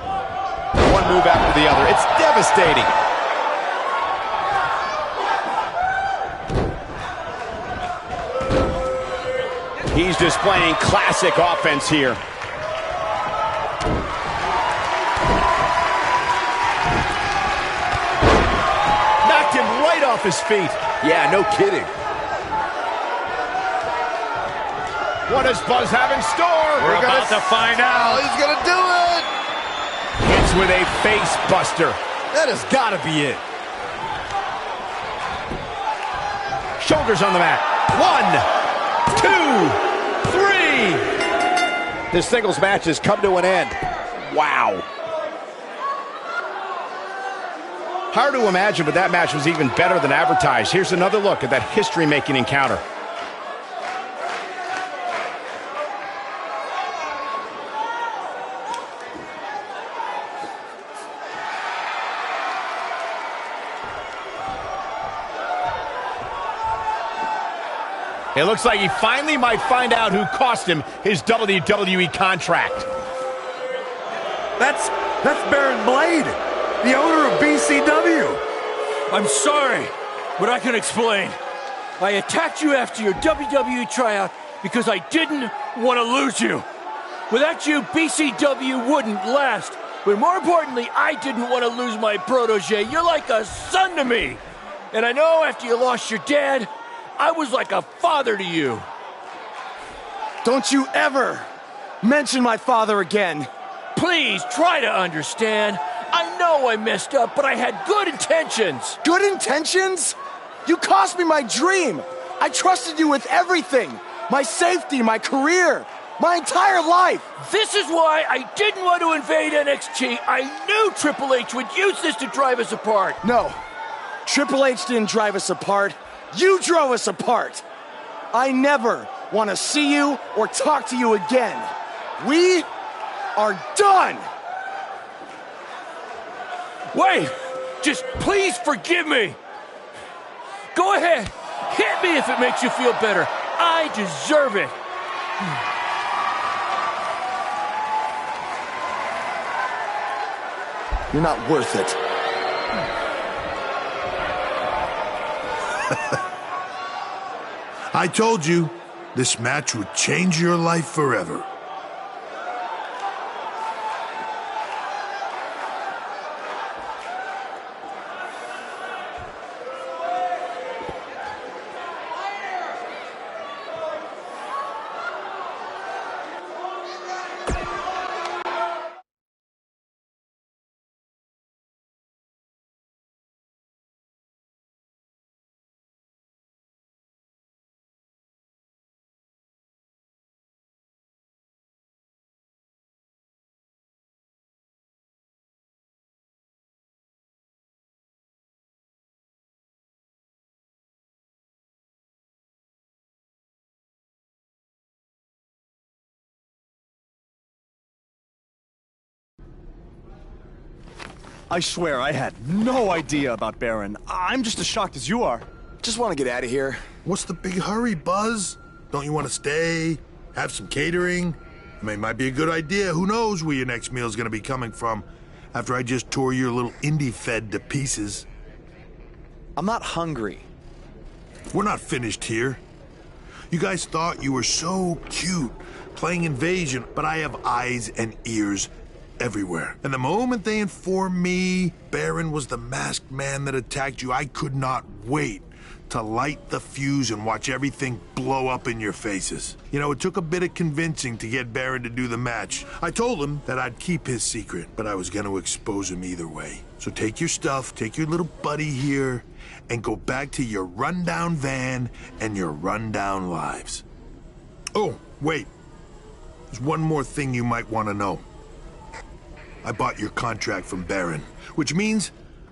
One move after the other. It's devastating. He's displaying classic offense here. Knocked him right off his feet. Yeah, no kidding. What does Buzz have in store? We're about to find out. Oh, he's going to do it. Hits with a face buster. That has got to be it. Shoulders on the mat. 1, 2, 3. This singles match has come to an end. Wow. Hard to imagine, but that match was even better than advertised. Here's another look at that history-making encounter. It looks like he finally might find out who cost him his WWE contract. That's Baron Blade, the owner of BCW. I'm sorry, but I can explain. I attacked you after your WWE tryout because I didn't want to lose you. Without you, BCW wouldn't last. But more importantly, I didn't want to lose my protege. You're like a son to me. And I know after you lost your dad, I was like a father to you. Don't you ever mention my father again. Please try to understand. I know I messed up, but I had good intentions. Good intentions? You cost me my dream. I trusted you with everything. My safety, my career, my entire life. This is why I didn't want to invade NXT. I knew Triple H would use this to drive us apart. No, Triple H didn't drive us apart. You drove us apart. I never want to see you or talk to you again. We are done. Wait, just please forgive me. Go ahead, hit me if it makes you feel better. I deserve it. You're not worth it. I told you, this match would change your life forever. I swear, I had no idea about Baron. I'm just as shocked as you are. Just want to get out of here. What's the big hurry, Buzz? Don't you want to stay? Have some catering? I mean, it might be a good idea. Who knows where your next meal's gonna be coming from after I just tore your little indie fed to pieces. I'm not hungry. We're not finished here. You guys thought you were so cute playing Invasion, but I have eyes and ears everywhere. And the moment they informed me Baron was the masked man that attacked you, I could not wait to light the fuse and watch everything blow up in your faces. You know, it took a bit of convincing to get Baron to do the match. I told him that I'd keep his secret, but I was going to expose him either way. So take your stuff, take your little buddy here, and go back to your rundown van and your rundown lives. Oh, wait. There's one more thing you might want to know. I bought your contract from Baron, which means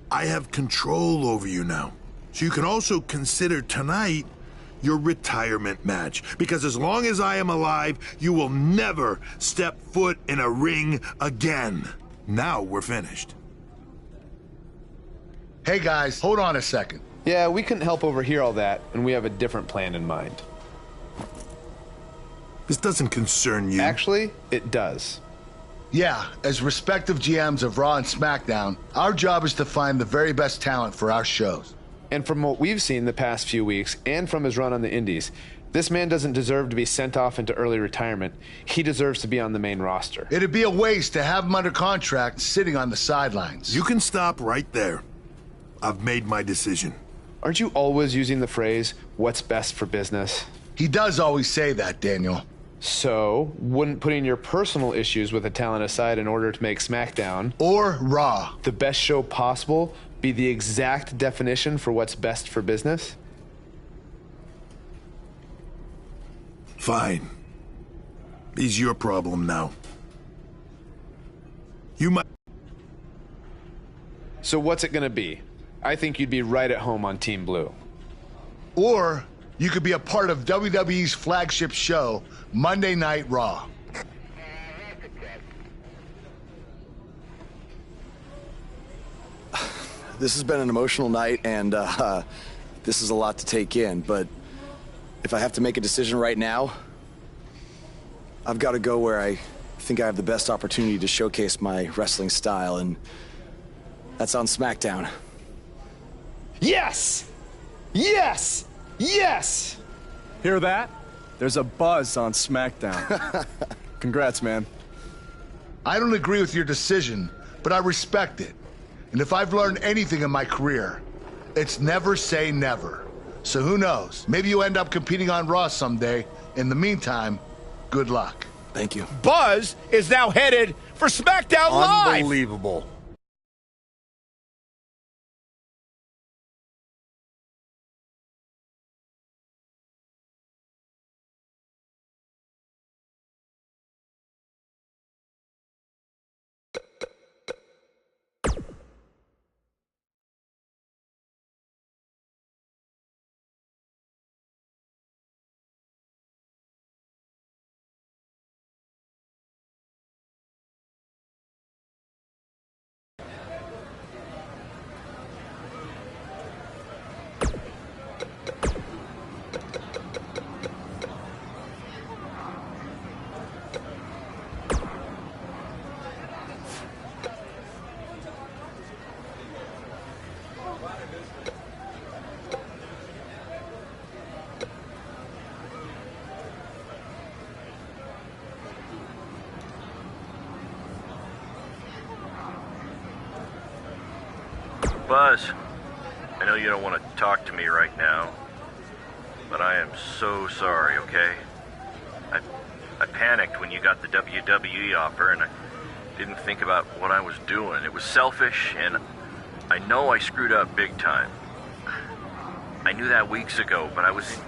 I have control over you now. So you can also consider tonight your retirement match, because as long as I am alive, you will never step foot in a ring again. Now we're finished. Hey guys, hold on a second. Yeah, we couldn't help overhear all that, and we have a different plan in mind. This doesn't concern you. Actually, it does. Yeah, as respective GMs of Raw and SmackDown, our job is to find the very best talent for our shows. And from what we've seen the past few weeks, and from his run on the Indies, this man doesn't deserve to be sent off into early retirement. He deserves to be on the main roster. It'd be a waste to have him under contract sitting on the sidelines. You can stop right there. I've made my decision. Aren't you always using the phrase, what's best for business? He does always say that, Daniel. So, wouldn't putting your personal issues with the talent aside in order to make SmackDown, or Raw, the best show possible, be the exact definition for what's best for business? Fine. It's your problem now. You might... So what's it gonna be? I think you'd be right at home on Team Blue. Or you could be a part of WWE's flagship show, Monday Night Raw. This has been an emotional night, and this is a lot to take in, but If I have to make a decision right now, I've got to go where I think I have the best opportunity to showcase my wrestling style, and that's on SmackDown. Yes! Yes! Yes! Hear that? There's a buzz on SmackDown. Congrats, man. I don't agree with your decision, but I respect it. And if I've learned anything in my career, it's never say never. So who knows? Maybe you end up competing on Raw someday. In the meantime, good luck. Thank you. Buzz is now headed for SmackDown Live. Unbelievable. Buzz, I know you don't want to talk to me right now, but I am so sorry, okay? I panicked when you got the WWE offer, and I didn't think about what I was doing. It was selfish, and I know I screwed up big time. I knew that weeks ago, but I was...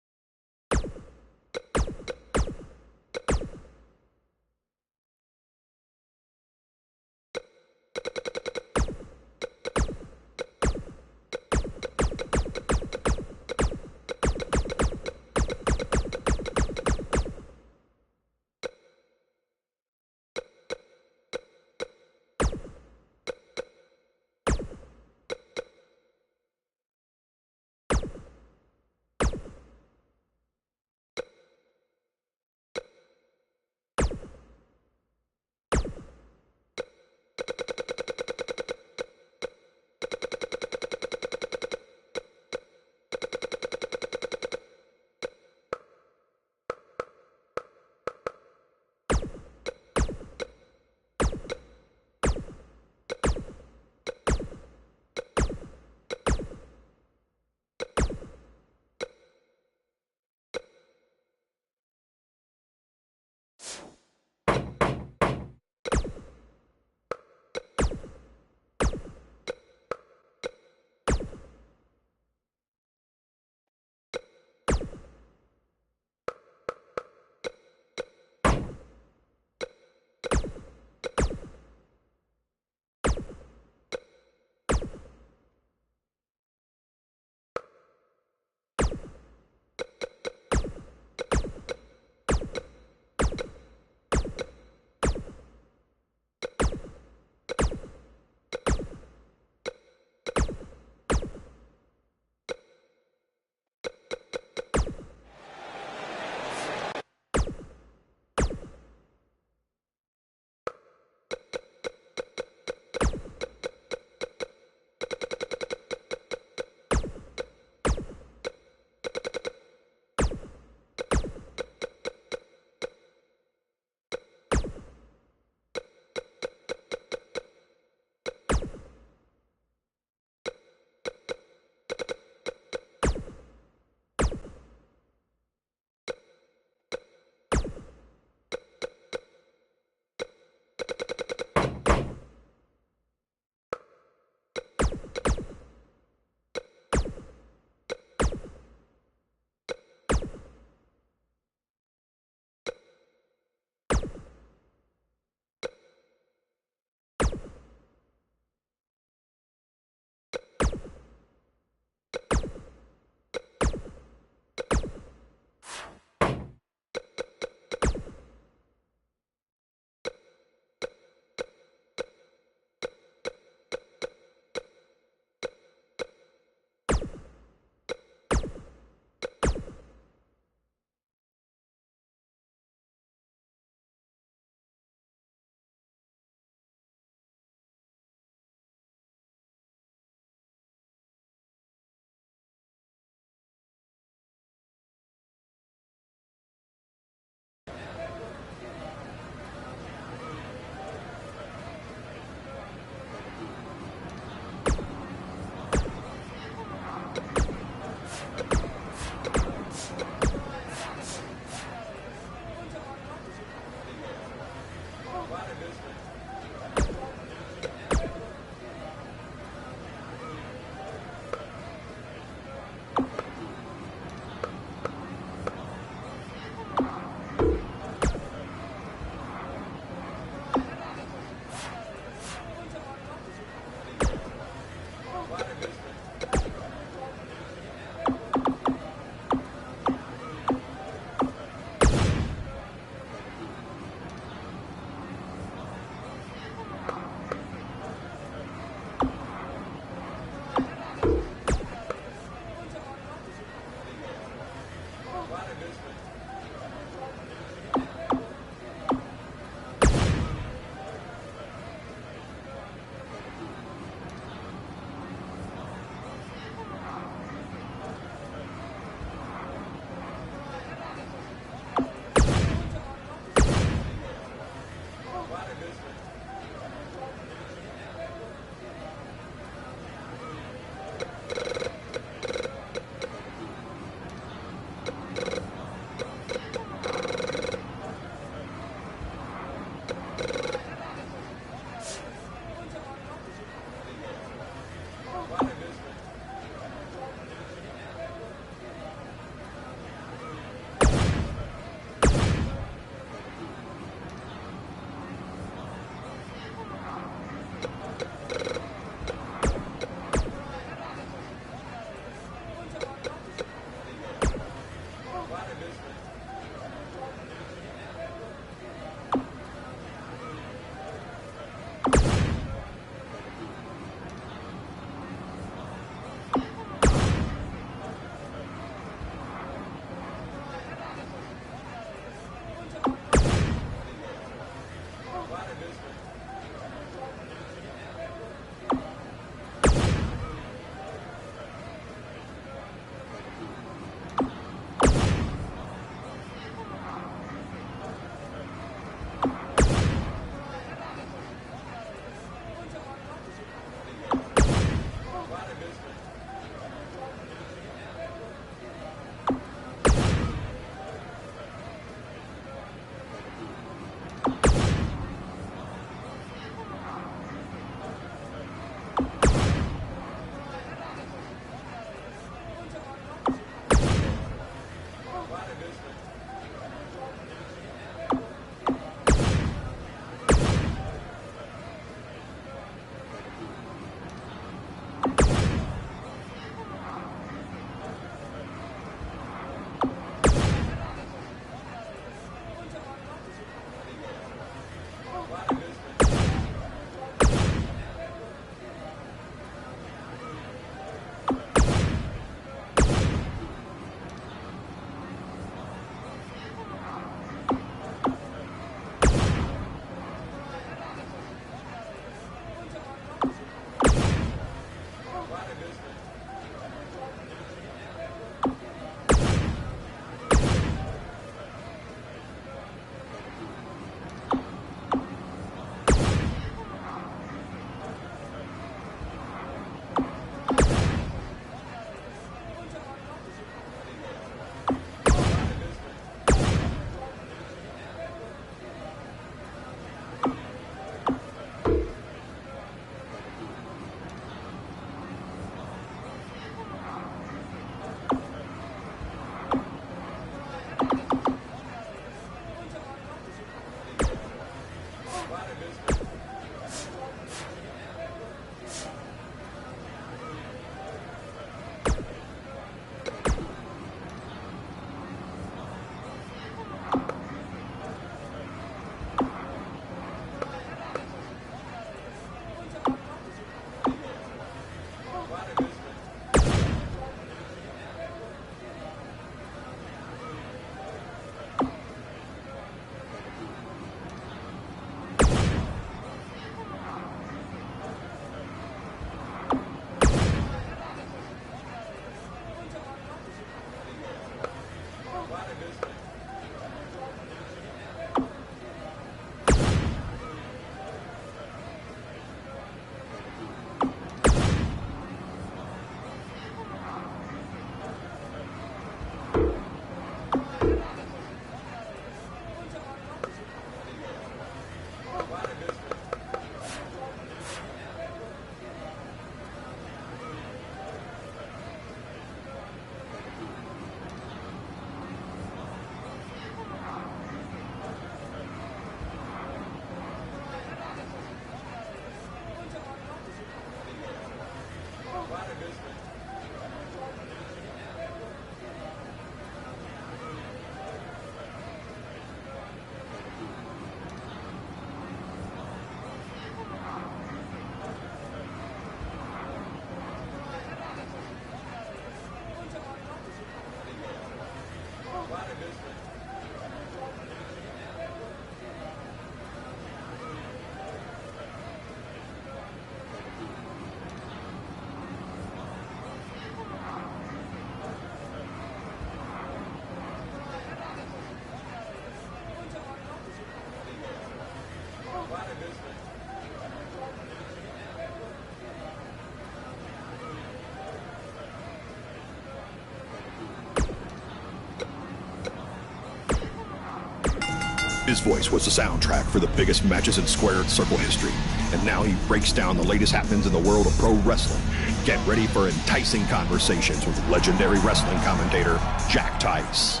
His voice was the soundtrack for the biggest matches in squared circle history. And now he breaks down the latest happenings in the world of pro wrestling. Get ready for enticing conversations with legendary wrestling commentator Jack Tice.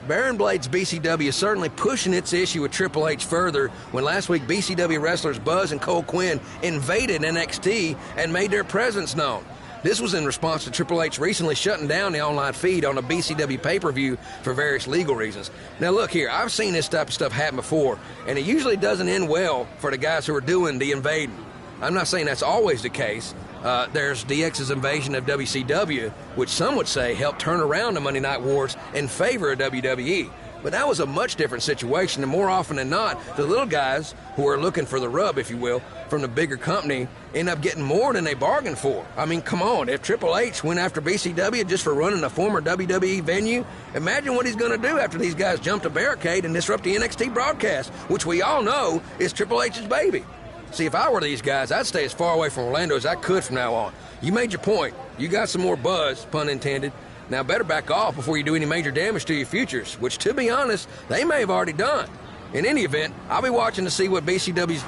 Baron Blade's BCW is certainly pushing its issue with Triple H further when last week BCW wrestlers Buzz and Cole Quinn invaded NXT and made their presence known. This was in response to Triple H recently shutting down the online feed on a BCW pay-per-view for various legal reasons. Now look here, I've seen this type of stuff happen before, and it usually doesn't end well for the guys who are doing the invading. I'm not saying that's always the case. There's DX's invasion of WCW, which some would say helped turn around the Monday Night Wars in favor of WWE. But that was a much different situation, and more often than not, the little guys who are looking for the rub, if you will, from the bigger company end up getting more than they bargained for. I mean, come on, if Triple H went after BCW just for running a former WWE venue, imagine what he's going to do after these guys jump a barricade and disrupt the NXT broadcast, which we all know is Triple H's baby. See, if I were these guys, I'd stay as far away from Orlando as I could from now on. You made your point. You got some more buzz, pun intended. Now better back off before you do any major damage to your futures, which, to be honest, they may have already done. In any event, I'll be watching to see what BCW's...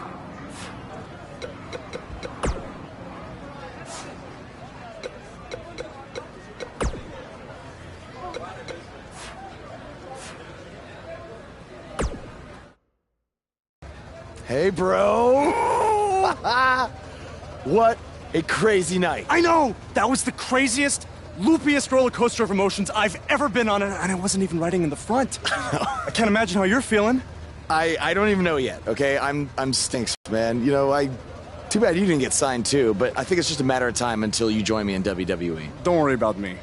Hey, bro. What a crazy night. I know! That was the craziest, loopiest roller coaster of emotions I've ever been on, and I wasn't even riding in the front. I can't imagine how you're feeling. I don't even know yet, okay? I'm stinks, man. You know, too bad you didn't get signed too, but I think it's just a matter of time until you join me in WWE. Don't worry about me.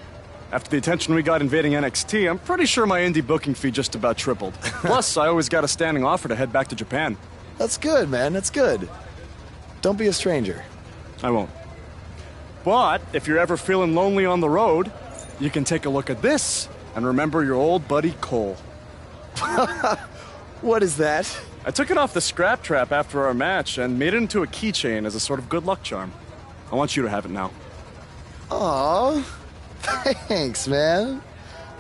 After the attention we got invading NXT, I'm pretty sure my indie booking fee just about tripled. Plus, I always got a standing offer to head back to Japan. That's good, man. That's good. Don't be a stranger. I won't. But if you're ever feeling lonely on the road, you can take a look at this and remember your old buddy Cole. What is that? I took it off the scrap trap after our match and made it into a keychain as a sort of good luck charm. I want you to have it now. Aw, thanks, man.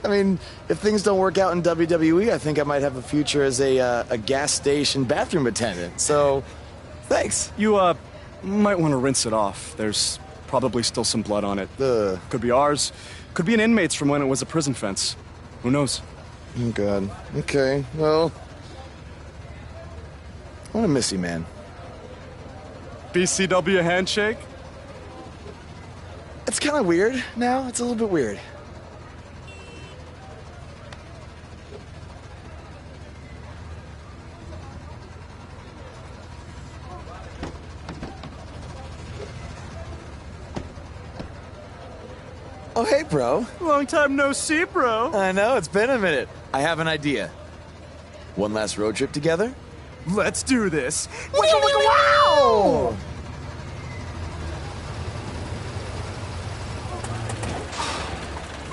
I mean, if things don't work out in WWE, I think I might have a future as a gas station bathroom attendant. So, thanks. You, might want to rinse it off. There's probably still some blood on it. Could be ours. Could be an inmate's from when it was a prison fence. Who knows? Oh, God. Okay, well, I'm gonna miss you, man. BCW handshake? It's kind of weird now. It's a little bit weird. Oh, hey, bro. Long time no see, bro. I know, it's been a minute. I have an idea. One last road trip together? Let's do this. Wow!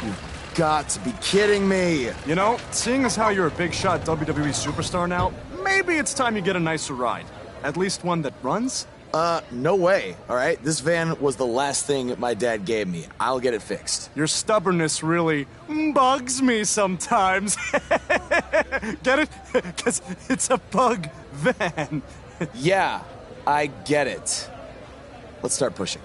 You've got to be kidding me. You know, seeing as how you're a big shot WWE superstar now, maybe it's time you get a nicer ride. At least one that runs. No way, all right? This van was the last thing my dad gave me. I'll get it fixed. Your stubbornness really bugs me sometimes. Get it? Because it's a bug van. Yeah, I get it. Let's start pushing.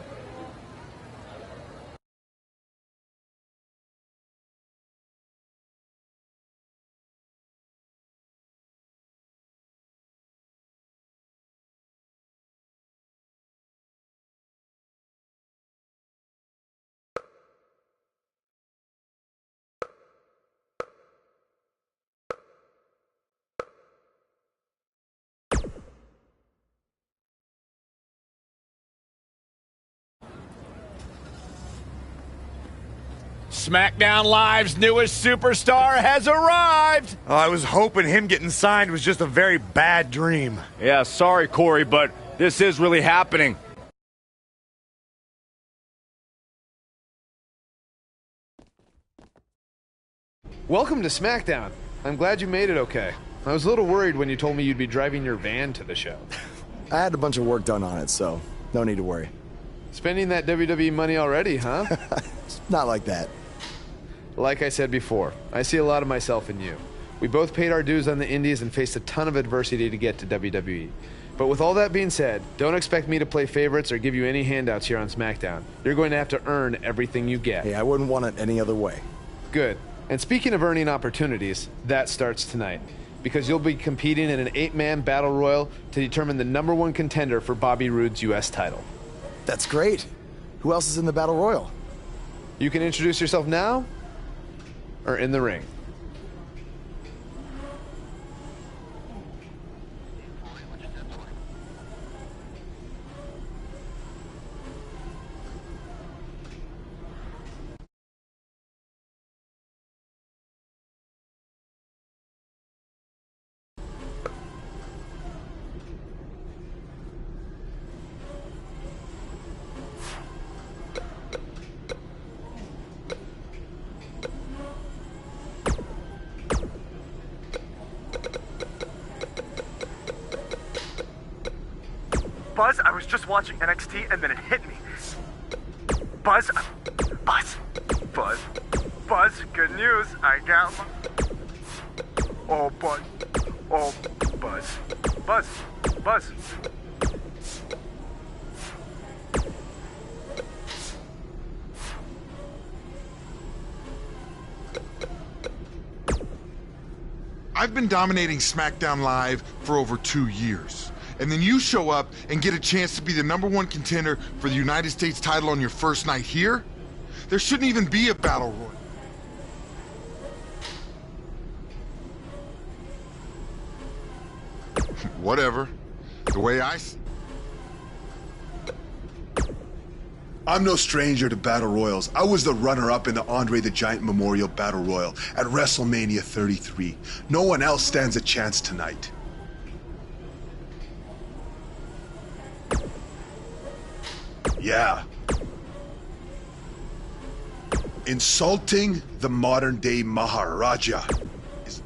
SmackDown Live's newest superstar has arrived. I was hoping him getting signed was just a very bad dream. Yeah, sorry, Corey, but this is really happening. Welcome to SmackDown. I'm glad you made it okay. I was a little worried when you told me you'd be driving your van to the show. I had a bunch of work done on it, so no need to worry. Spending that WWE money already, huh? It's not like that. Like I said before, I see a lot of myself in you. We both paid our dues on the indies and faced a ton of adversity to get to WWE. But with all that being said, don't expect me to play favorites or give you any handouts here on SmackDown. You're going to have to earn everything you get. Hey, I wouldn't want it any other way. Good. And speaking of earning opportunities, that starts tonight. Because you'll be competing in an 8-man battle royal to determine the #1 contender for Bobby Roode's U.S. title. That's great. Who else is in the battle royal? You can introduce yourself now or in the ring. Buzz, I was just watching NXT and then it hit me. Buzz, good news. I got my... Oh, Buzz. Oh, Buzz. I've been dominating SmackDown Live for over 2 years. And then you show up and get a chance to be the #1 contender for the United States title on your first night here? There shouldn't even be a battle royal. Whatever. The way I see. I'm no stranger to battle royals. I was the runner-up in the Andre the Giant Memorial Battle Royal at WrestleMania 33. No one else stands a chance tonight. Yeah. Insulting the modern-day Maharaja is...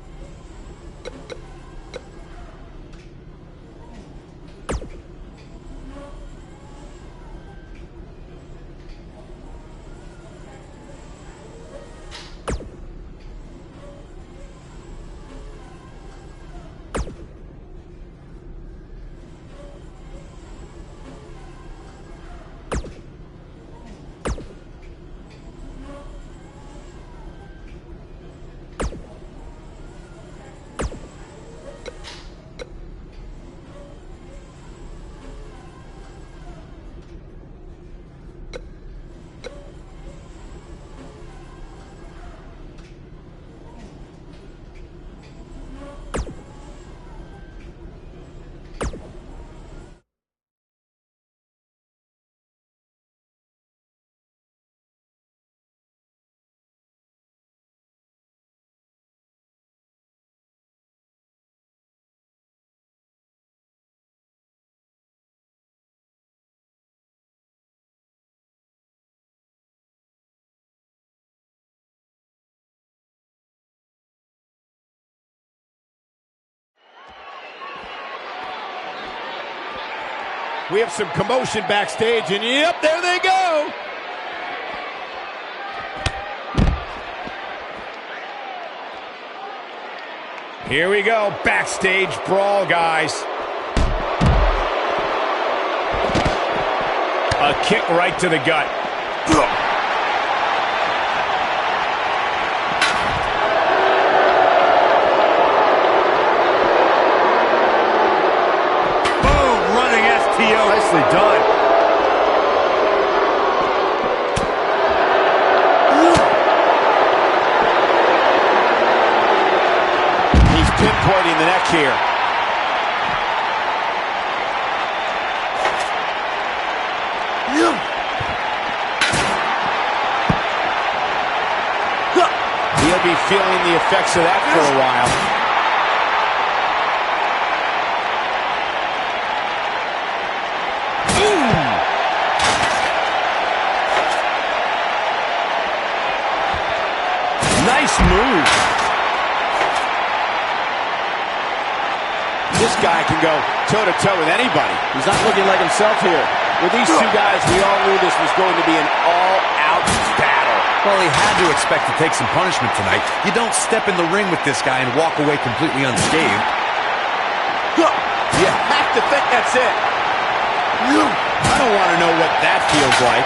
We have some commotion backstage, and yep, there they go. Here we go, backstage brawl, guys. A kick right to the gut. Boom, running STO. Nicely done. Pinpointing the neck here. He'll be feeling the effects of that for a while. Nice move. This guy can go toe-to-toe with anybody. He's not looking like himself here. With these two guys, we all knew this was going to be an all-out battle. Well, he had to expect to take some punishment tonight. You don't step in the ring with this guy and walk away completely unscathed. You have to think that's it. I don't want to know what that feels like.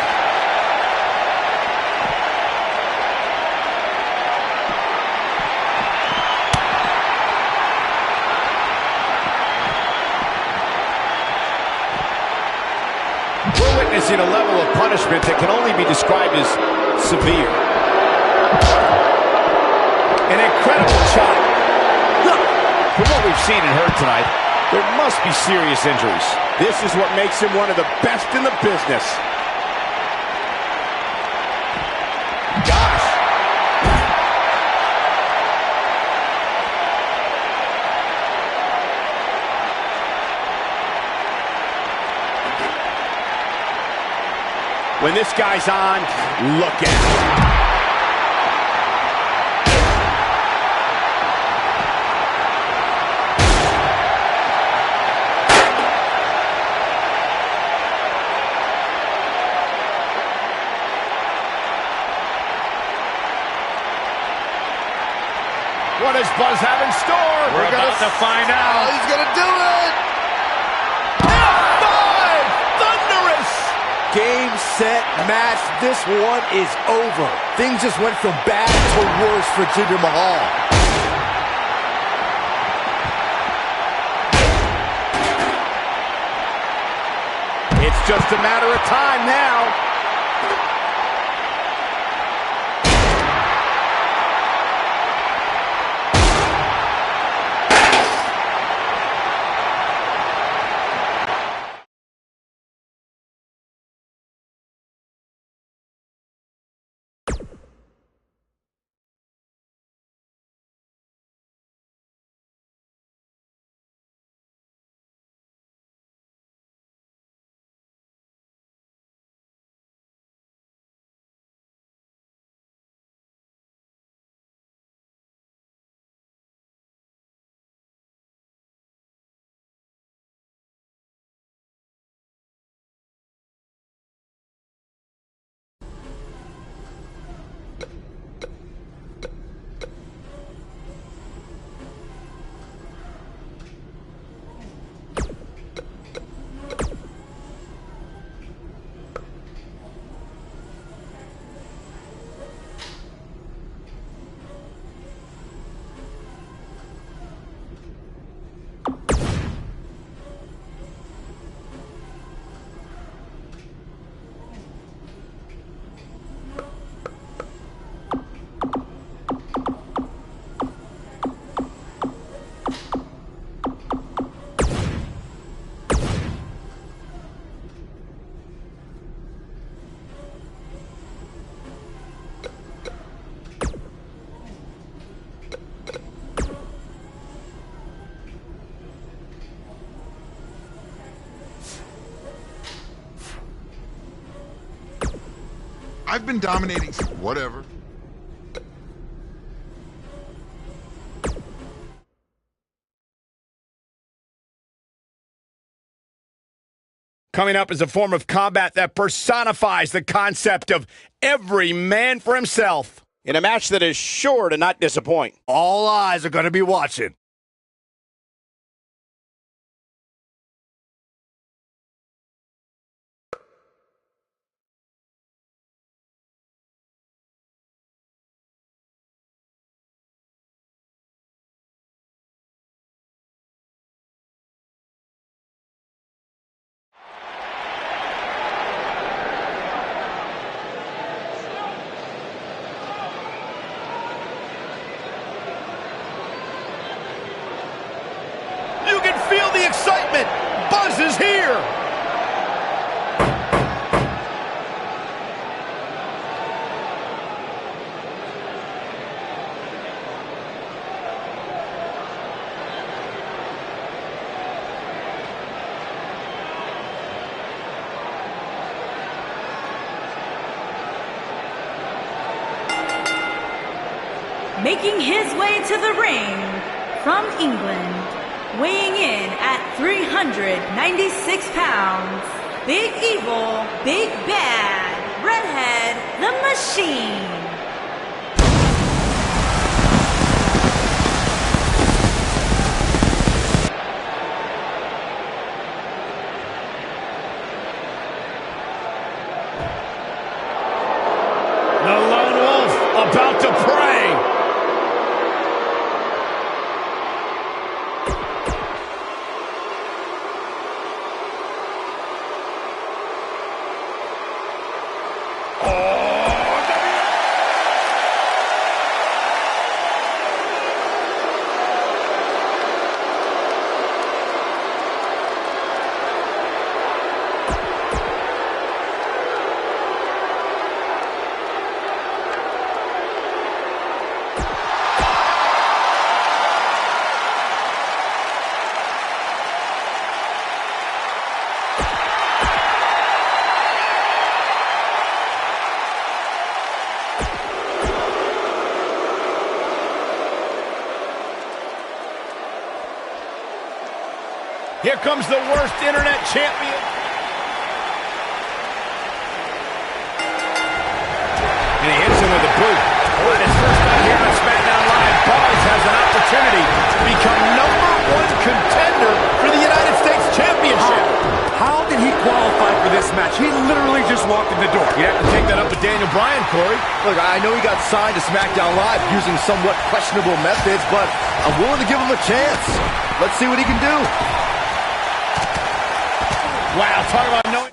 We're witnessing a level of punishment that can only be described as severe. An incredible chop. From what we've seen and heard tonight, there must be serious injuries. This is what makes him one of the best in the business. Gosh. When this guy's on, look at it. What does Buzz have in store? We're about to find out. He's going to do it. F5! Thunderous! Game, set, match. This one is over. Things just went from bad to worse for Jinder Mahal. It's just a matter of time now. I've been dominating, whatever. Coming up is a form of combat that personifies the concept of every man for himself. In a match that is sure to not disappoint. All eyes are going to be watching. You can feel the excitement. Buzz is here. Making his way to the ring from England, weighing in at 396 pounds, Big Evil, Big Bad, Redhead, the Machine. The Lone Wolf about to pray. Here comes the worst internet champion. And he hits him with a boot. On his first time here on SmackDown Live, Buzz has an opportunity to become #1 contender for the United States Championship. How did he qualify for this match? He literally just walked in the door. You have to take that up with Daniel Bryan, Corey. Look, I know he got signed to SmackDown Live using somewhat questionable methods, but I'm willing to give him a chance. Let's see what he can do. Wow, talk about knowing.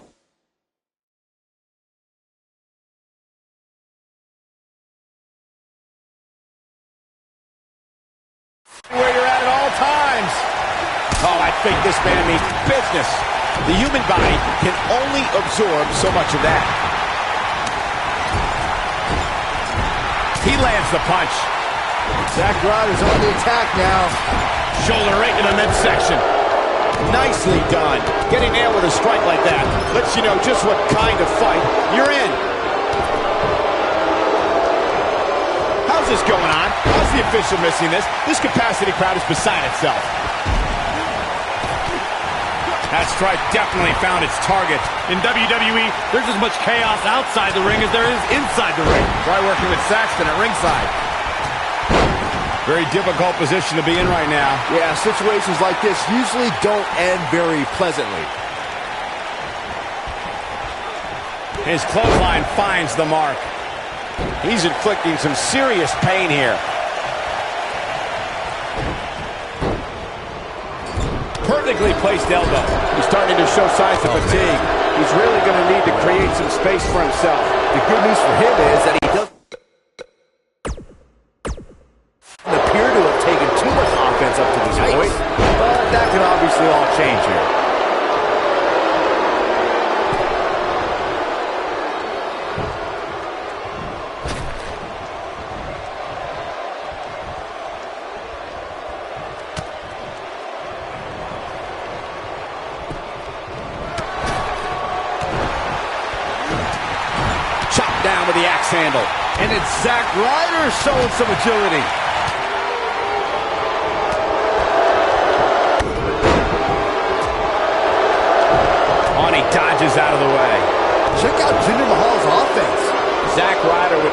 Where you're at all times. Oh, I think this man means business. The human body can only absorb so much of that. He lands the punch. Zack Ryder's on the attack now. Shoulder right in the midsection. Nicely done. Getting nailed with a strike like that lets you know just what kind of fight you're in. How's this going on? How's the official missing this? This capacity crowd is beside itself. That strike definitely found its target. In WWE, there's as much chaos outside the ring as there is inside the ring. Try working with Saxton at ringside. Very difficult position to be in right now. Yeah, situations like this usually don't end very pleasantly. His clothesline finds the mark. He's inflicting some serious pain here. Perfectly placed elbow. He's starting to show signs of fatigue. He's really going to need to create some space for himself. The good news for him is that he doesn't appear to have taken too much offense up to this point, but that can obviously all change here. Chopped down with the axe handle. And it's Zack Ryder showing some agility.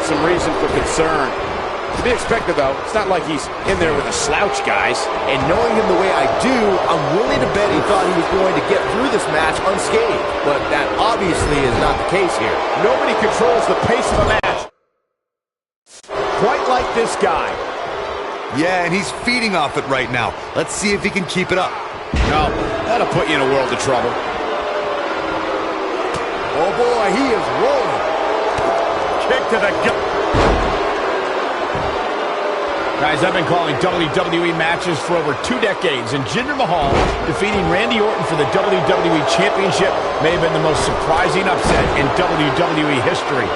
some reason for concern. To be expected, though. It's not like he's in there with a slouch, guys. And knowing him the way I do, I'm willing to bet he thought he was going to get through this match unscathed. But that obviously is not the case here. Nobody controls the pace of a match quite like this guy. Yeah, and he's feeding off it right now. Let's see if he can keep it up. No, that'll put you in a world of trouble. Oh boy, he is rolling. Kick to the gut. Guys, I've been calling WWE matches for over 2 decades, and Jinder Mahal defeating Randy Orton for the WWE Championship may have been the most surprising upset in WWE history.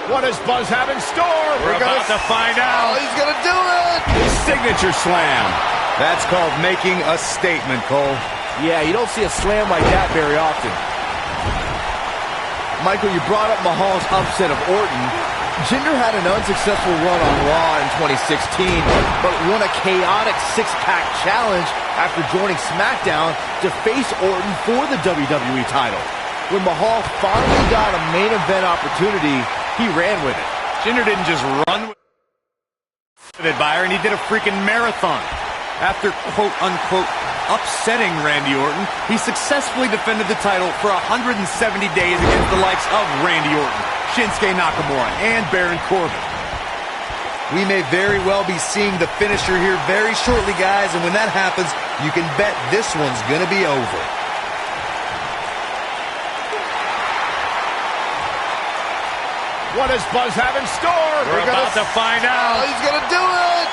What does Buzz have in store? We're about to find out. Oh, he's going to do it. His signature slam. That's called making a statement, Cole. Yeah, you don't see a slam like that very often. Michael, you brought up Mahal's upset of Orton. Jinder had an unsuccessful run on Raw in 2016, but won a chaotic 6-pack challenge after joining SmackDown to face Orton for the WWE title. When Mahal finally got a main event opportunity, he ran with it. Jinder didn't just run with it, Byron. He did a freaking marathon. After quote-unquote upsetting Randy Orton, he successfully defended the title for 170 days against the likes of Randy Orton, Shinsuke Nakamura, and Baron Corbin. We may very well be seeing the finisher here very shortly, guys, and when that happens, you can bet this one's gonna be over. What does Buzz have in store? We're about to find out. Oh, he's going to do it.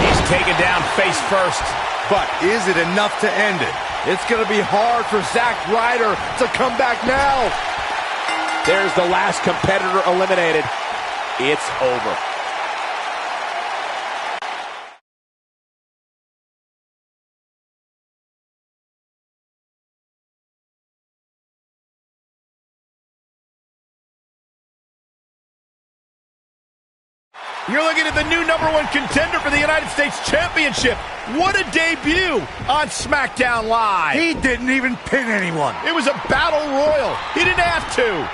He's taken down face first. But is it enough to end it? It's going to be hard for Zack Ryder to come back now. There's the last competitor eliminated. It's over. You're looking at the new #1 contender for the United States Championship. What a debut on SmackDown Live. He didn't even pin anyone. It was a battle royal. He didn't have to.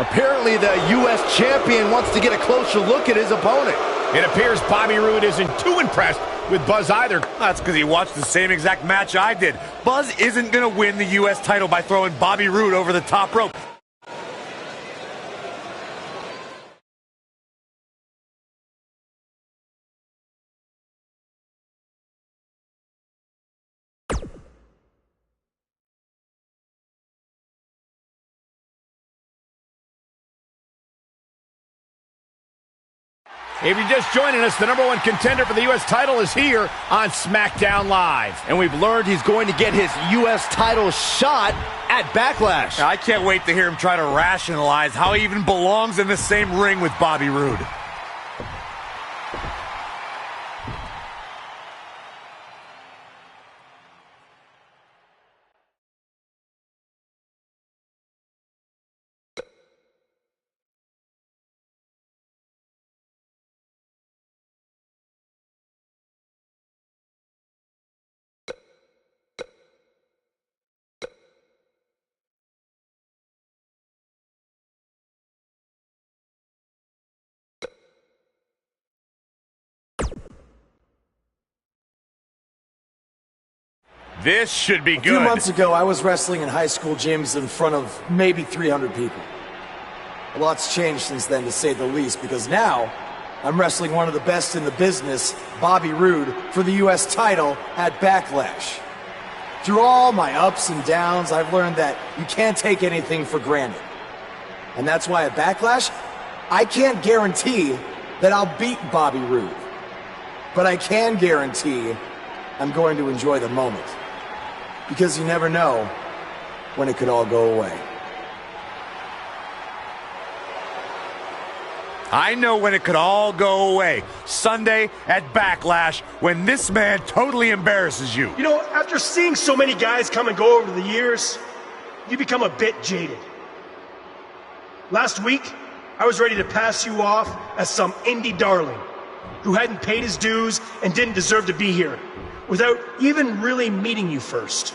Apparently the U.S. champion wants to get a closer look at his opponent. It appears Bobby Roode isn't too impressed with Buzz either. That's because he watched the same exact match I did. Buzz isn't going to win the U.S. title by throwing Bobby Roode over the top rope. If you're just joining us, the #1 contender for the U.S. title is here on SmackDown Live. And we've learned he's going to get his U.S. title shot at Backlash. I can't wait to hear him try to rationalize how he even belongs in the same ring with Bobby Roode. This should be good. A few months ago, I was wrestling in high school gyms in front of maybe 300 people. A lot's changed since then, to say the least, because now I'm wrestling one of the best in the business, Bobby Roode, for the U.S. title at Backlash. Through all my ups and downs, I've learned that you can't take anything for granted. And that's why at Backlash, I can't guarantee that I'll beat Bobby Roode. But I can guarantee I'm going to enjoy the moment. Because you never know when it could all go away. I know when it could all go away. Sunday at Backlash, when this man totally embarrasses you. You know, after seeing so many guys come and go over the years, you become a bit jaded. Last week, I was ready to pass you off as some indie darling who hadn't paid his dues and didn't deserve to be here, without even really meeting you first.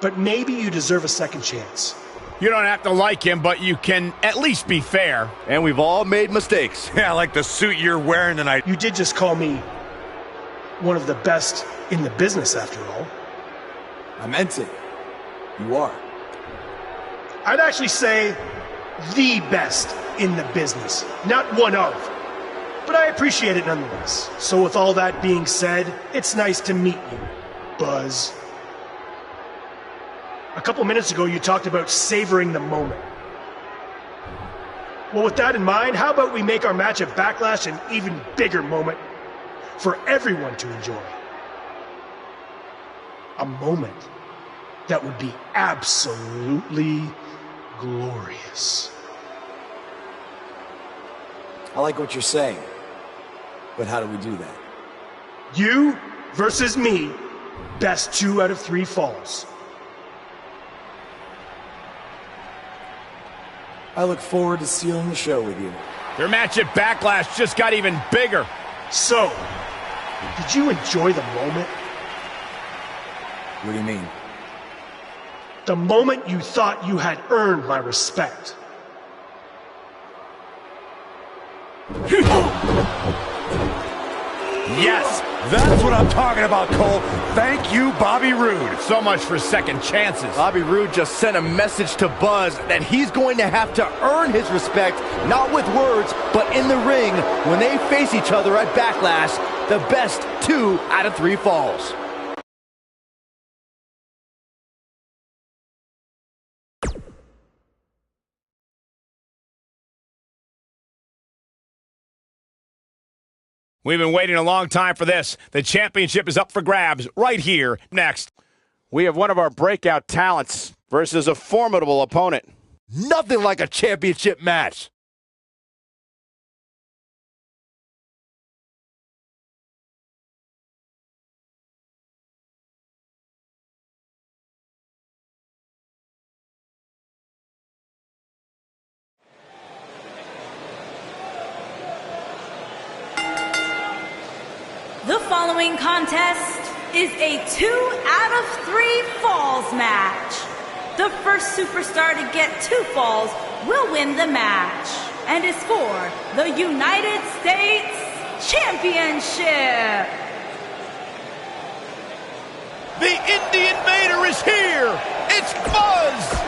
but maybe you deserve a second chance. You don't have to like him, but you can at least be fair. And we've all made mistakes. Yeah, like the suit you're wearing tonight. You did just call me one of the best in the business, after all. I meant it. You are. I'd actually say the best in the business, not one of. But I appreciate it nonetheless. So with all that being said, it's nice to meet you, Buzz. A couple minutes ago, you talked about savoring the moment. Well, with that in mind, how about we make our match at Backlash an even bigger moment for everyone to enjoy? A moment that would be absolutely glorious. I like what you're saying, but how do we do that? You versus me, best 2 out of 3 falls. I look forward to sealing the show with you. Your match at Backlash just got even bigger. So, did you enjoy the moment? What do you mean? The moment you thought you had earned my respect. Yes, that's what I'm talking about, Cole. Thank you, Bobby Roode. So much for second chances. Bobby Roode just sent a message to Buzz that he's going to have to earn his respect, not with words, but in the ring when they face each other at Backlash. The best 2 out of 3 falls. We've been waiting a long time for this. The championship is up for grabs right here next. We have one of our breakout talents versus a formidable opponent. Nothing like a championship match. The following contest is a 2 out of 3 falls match. The first superstar to get 2 falls will win the match and is for the United States Championship. The Indie Invader is here. It's Buzz.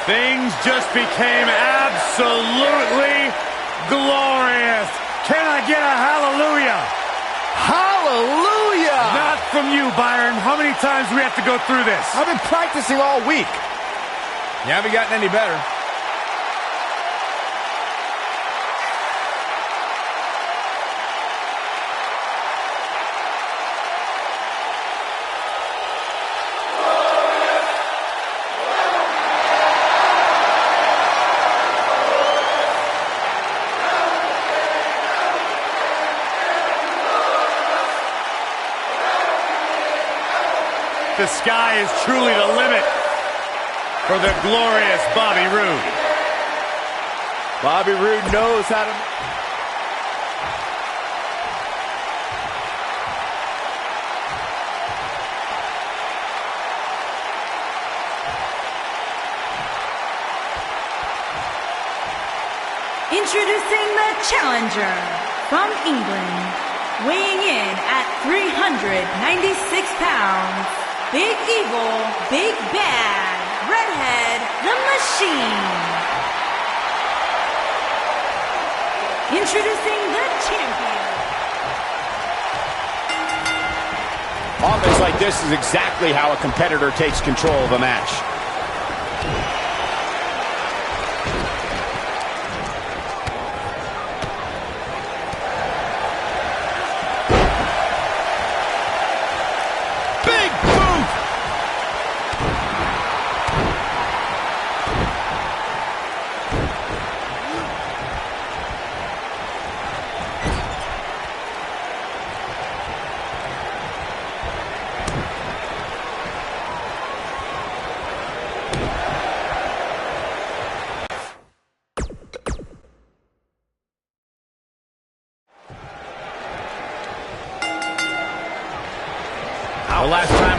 Things just became absolutely glorious. Can I get a hallelujah? Hallelujah! Not from you, Byron. How many times do we have to go through this? I've been practicing all week. You haven't gotten any better. The sky is truly the limit for the glorious Bobby Roode. Bobby Roode knows how to... Introducing the challenger from England, weighing in at 396 pounds, Big Evil, Big Bad, Redhead, the Machine. Introducing the champion. Offense like this is exactly how a competitor takes control of a match.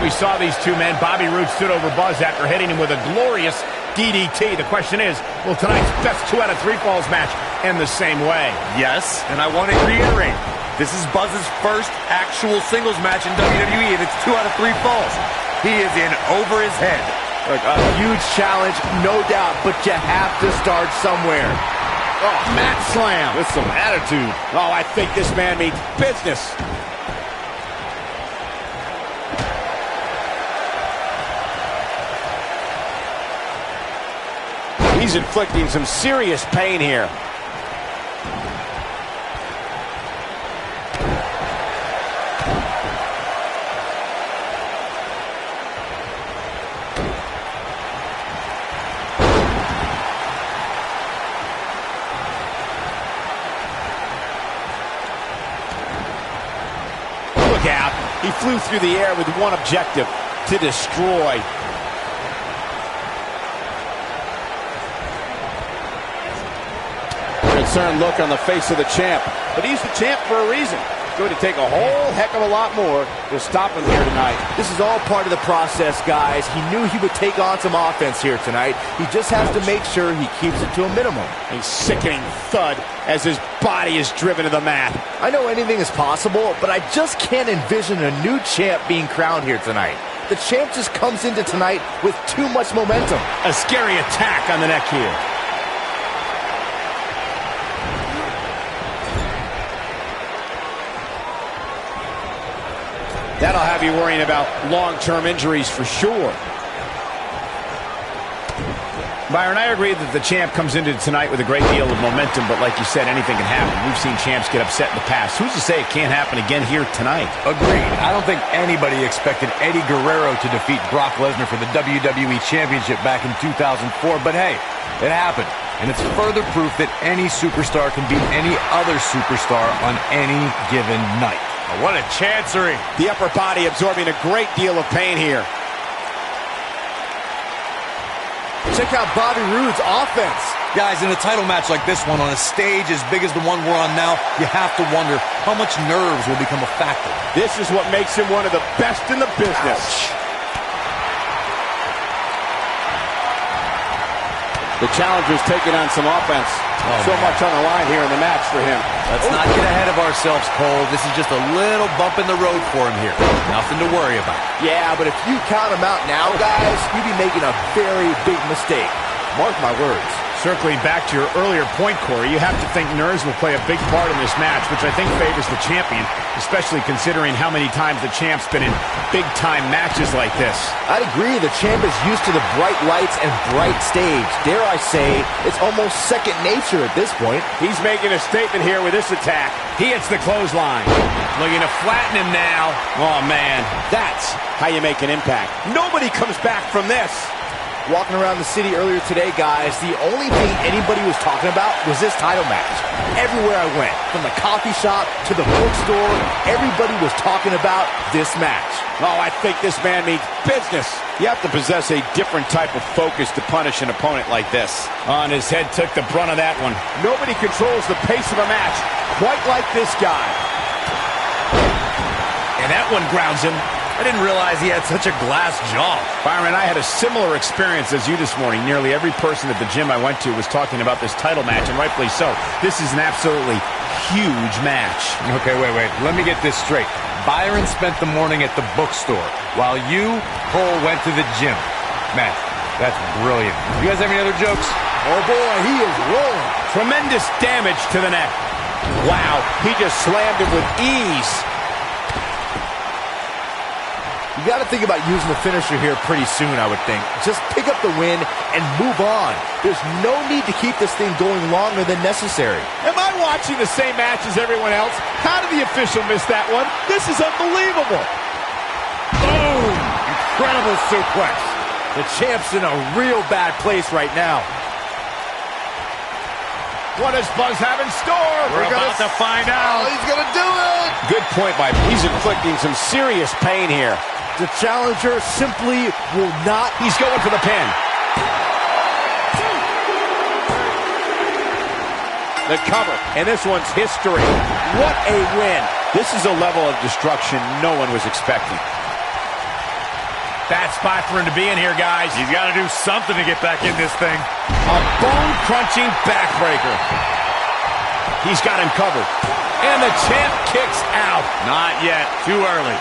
we saw these two men, Bobby Roode stood over Buzz after hitting him with a glorious DDT. The question is, will tonight's best 2 out of 3 falls match end the same way? Yes, and I want to reiterate, this is Buzz's first actual singles match in WWE, and it's 2 out of 3 falls. He is in over his head. Look, a huge challenge, no doubt, but you have to start somewhere. Oh, mat slam. With some attitude. Oh, I think this man means business. He's inflicting some serious pain here. Look out. He flew through the air with one objective: to destroy. Concerned look on the face of the champ, but he's the champ for a reason. It's going to take a whole heck of a lot more to stop him here tonight. This is all part of the process, guys. He knew he would take on some offense here tonight. He just has to make sure he keeps it to a minimum. A sickening thud as his body is driven to the mat. I know anything is possible, but I just can't envision a new champ being crowned here tonight. The champ just comes into tonight with too much momentum. A scary attack on the neck here. That'll have you worrying about long-term injuries for sure. Byron, I agree that the champ comes into tonight with a great deal of momentum, but like you said, anything can happen. We've seen champs get upset in the past. Who's to say it can't happen again here tonight? Agreed. I don't think anybody expected Eddie Guerrero to defeat Brock Lesnar for the WWE Championship back in 2004, but hey, it happened. And it's further proof that any superstar can beat any other superstar on any given night. Oh, what a chancery. The upper body absorbing a great deal of pain here. Check out Bobby Roode's offense. Guys, in a title match like this one, on a stage as big as the one we're on now, you have to wonder how much nerves will become a factor. This is what makes him one of the best in the business. Ouch. The challenger's taking on some offense. So much on the line here in the match for him. Let's not get ahead of ourselves, Cole. This is just a little bump in the road for him here. Nothing to worry about. Yeah, but if you count him out now, guys, you'd be making a very big mistake. Mark my words. Circling back to your earlier point, Corey, you have to think nerves will play a big part in this match, which I think favors the champion, especially considering how many times the champ's been in big-time matches like this. I'd agree. The champ is used to the bright lights and bright stage. Dare I say, it's almost second nature at this point. He's making a statement here with this attack. He hits the clothesline. Looking to flatten him now. Oh, man. That's how you make an impact. Nobody comes back from this. Walking around the city earlier today, guys, the only thing anybody was talking about was this title match. Everywhere I went, from the coffee shop to the bookstore, everybody was talking about this match. Oh, I think this man means business. You have to possess a different type of focus to punish an opponent like this. On his head took the brunt of that one. Nobody controls the pace of a match quite like this guy. And that one grounds him. I didn't realize he had such a glass jaw. Byron, I had a similar experience as you this morning. Nearly every person at the gym I went to was talking about this title match, and rightfully so. This is an absolutely huge match. Okay, wait. Let me get this straight. Byron spent the morning at the bookstore, while you, Cole, went to the gym. Man, that's brilliant. You guys have any other jokes? Oh, boy, he is rolling. Tremendous damage to the neck. Wow, he just slammed him with ease. You got to think about using the finisher here pretty soon, I would think. Just pick up the win and move on. There's no need to keep this thing going longer than necessary. Am I watching the same match as everyone else? How did the official miss that one? This is unbelievable. Boom! Incredible suplex. The champ's in a real bad place right now. What does Buzz have in store? We're about to find out. Oh, he's going to do it! Good point by He's inflicting some serious pain here. The challenger simply will not. He's going for the pin. The cover, and this one's history. What a win. This is a level of destruction no one was expecting. Bad spot for him to be in here, guys. He's got to do something to get back in this thing. A bone-crunching backbreaker. He's got him covered. And the champ kicks out. Not yet. Too early.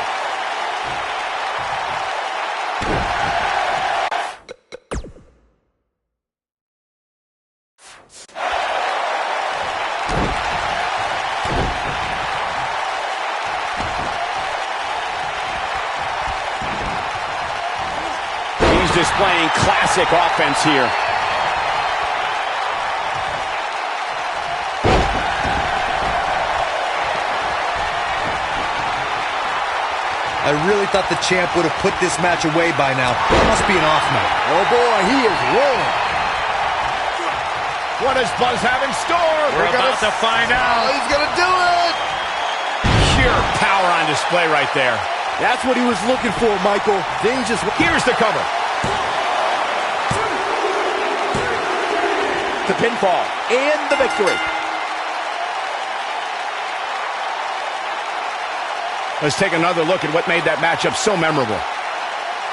Displaying classic offense here. I really thought the champ would have put this match away by now. It must be an off night. Oh boy, he is rolling. What does Buzz have in store? We're about to find out. Oh, he's gonna do it. Pure power on display right there. That's what he was looking for, Michael. Then he just... Here's the cover. The pinfall and the victory. Let's take another look at what made that matchup so memorable.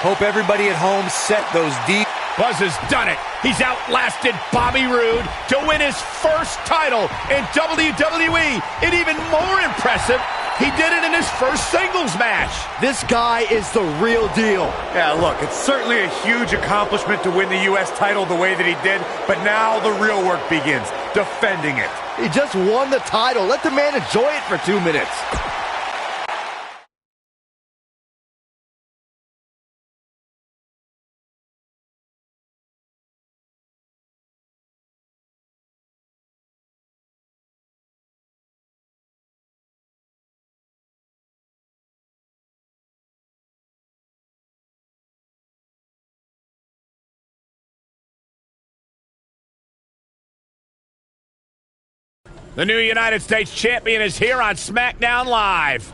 Hope everybody at home set those deep... Buzz has done it. He's outlasted Bobby Roode to win his first title in WWE. And even more impressive, he did it in his first singles match. This guy is the real deal. Yeah, look, it's certainly a huge accomplishment to win the U.S. title the way that he did, but now the real work begins, defending it. He just won the title. Let the man enjoy it for 2 minutes. The new United States champion is here on SmackDown Live.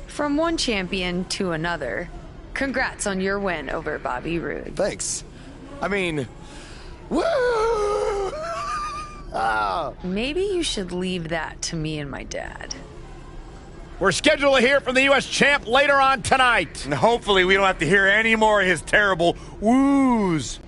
From one champion to another, congrats on your win over Bobby Roode. Thanks. I mean, woo! Maybe you should leave that to me and my dad. We're scheduled to hear from the U.S. champ later on tonight. And hopefully we don't have to hear any more of his terrible woos.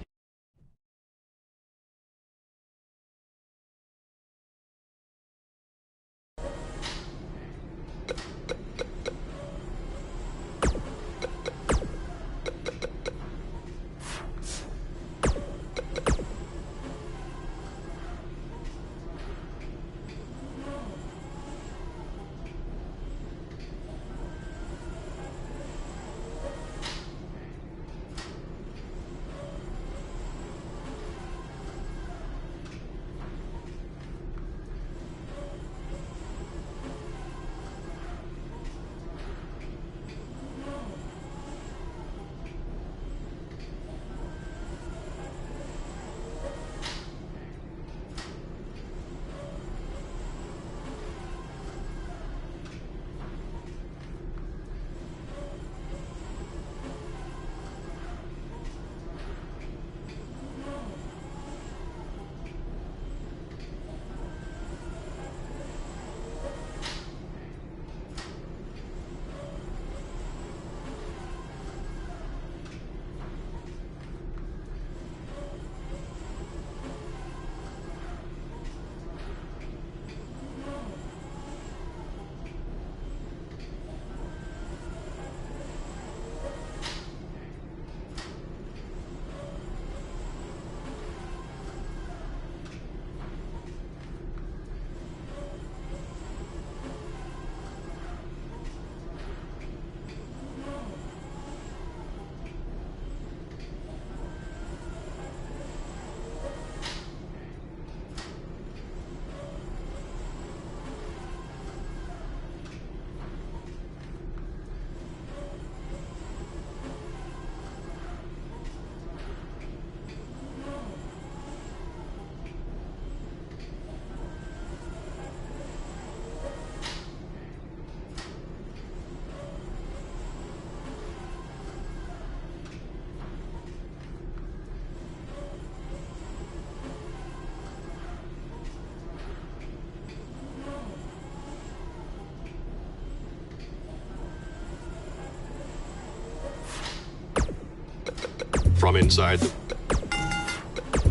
From inside.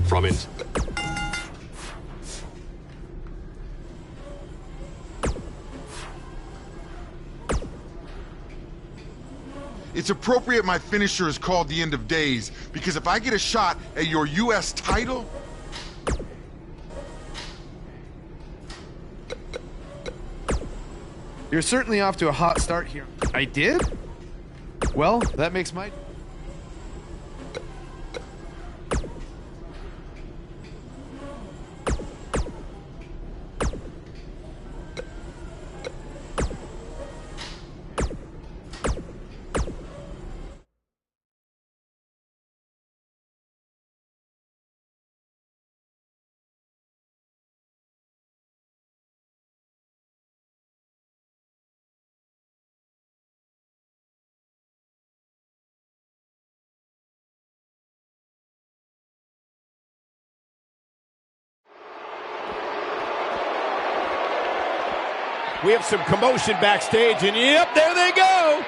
From in. It's appropriate my finisher is called the End of Days, because if I get a shot at your U.S. title... You're certainly off to a hot start here. I did? Well, that makes my... We have some commotion backstage, and yep, there they go.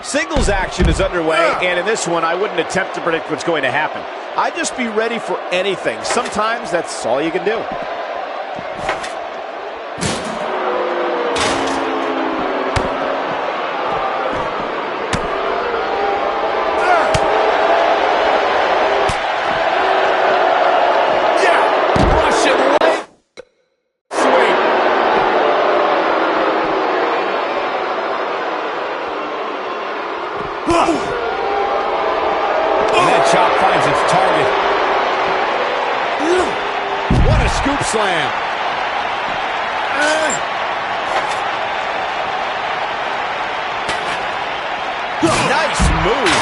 Singles action is underway, and in this one, I wouldn't attempt to predict what's going to happen. I'd just be ready for anything. Sometimes that's all you can do. And that chop finds its target. What a scoop slam. Nice move.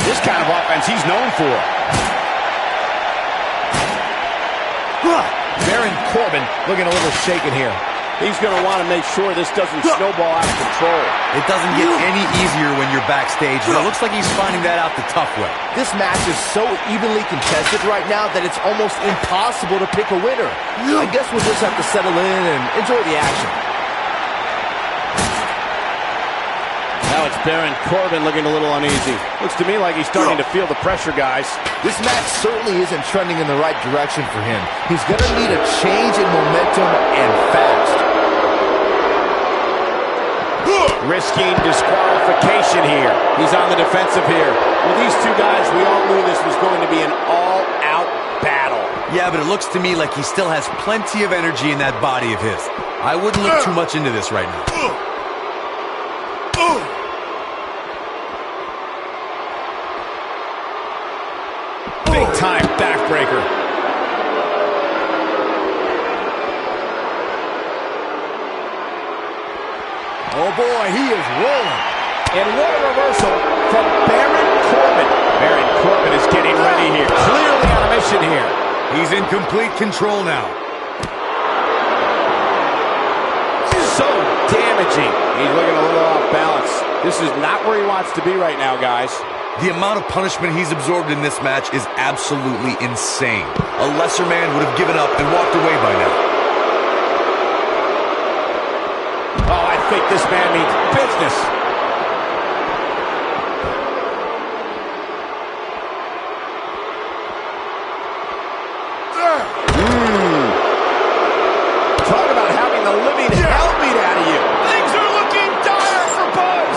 This kind of offense he's known for. Baron Corbin looking a little shaken here. He's going to want to make sure this doesn't snowball out of control. It doesn't get any easier when you're backstage, and it looks like he's finding that out the tough way. This match is so evenly contested right now that it's almost impossible to pick a winner. I guess we'll just have to settle in and enjoy the action. Now it's Baron Corbin looking a little uneasy. Looks to me like he's starting to feel the pressure, guys. This match certainly isn't trending in the right direction for him. He's going to need a change in momentum and fast. Risking disqualification here. He's on the defensive here. With these two guys, we all knew this was going to be an all-out battle. Yeah, but it looks to me like he still has plenty of energy in that body of his. I wouldn't look too much into this right now. Big-time backbreaker. Oh boy, he is rolling. And what a reversal from Baron Corbin. Baron Corbin is getting ready here. Clearly on a mission here. He's in complete control now. So damaging. He's looking a little off balance. This is not where he wants to be right now, guys. The amount of punishment he's absorbed in this match is absolutely insane. A lesser man would have given up and walked away by now. Oh, I think this man means business. Talk about having the living hell beat out of you. Things are looking dire for Buzz.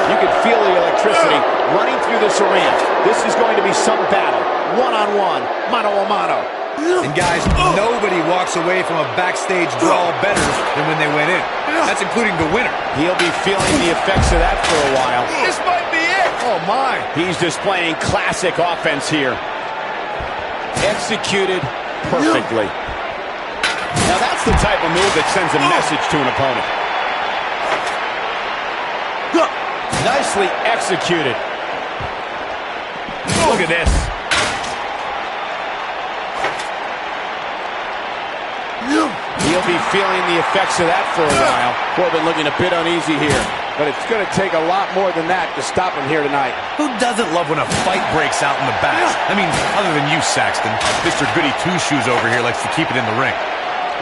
You can feel the electricity running through this arena. This is going to be some battle. One-on-one, mano-a-mano. And guys, nobody walks away from a backstage brawl better than when they went in. That's including the winner. He'll be feeling the effects of that for a while. This might be it. Oh, my. He's displaying classic offense here. Executed perfectly. Now that's the type of move that sends a message to an opponent. Nicely executed. Look at this. He'll be feeling the effects of that for a while. Corbin looking a bit uneasy here. but it's going to take a lot more than that to stop him here tonight. Who doesn't love when a fight breaks out in the back? I mean, other than you, Saxton. Mr. Goody Two-Shoes over here likes to keep it in the ring.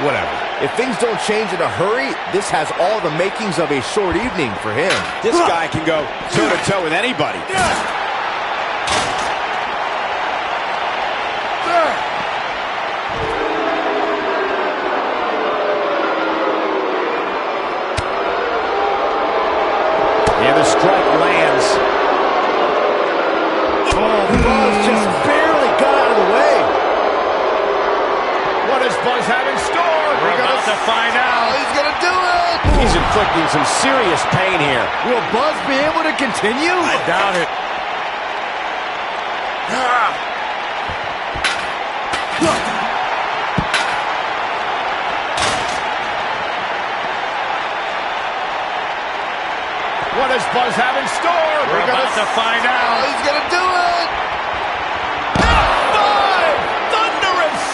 Whatever. If things don't change in a hurry, this has all the makings of a short evening for him. This guy can go toe-to-toe with anybody. And the strike lands. Oh, Buzz just barely got out of the way. What does Buzz have in store? We're about to find out. Oh, he's going to do it. He's inflicting some serious pain here. Will Buzz be able to continue? I doubt it. What does Buzz have in store? We're about to find out. Oh, he's going to do it. Thunderous!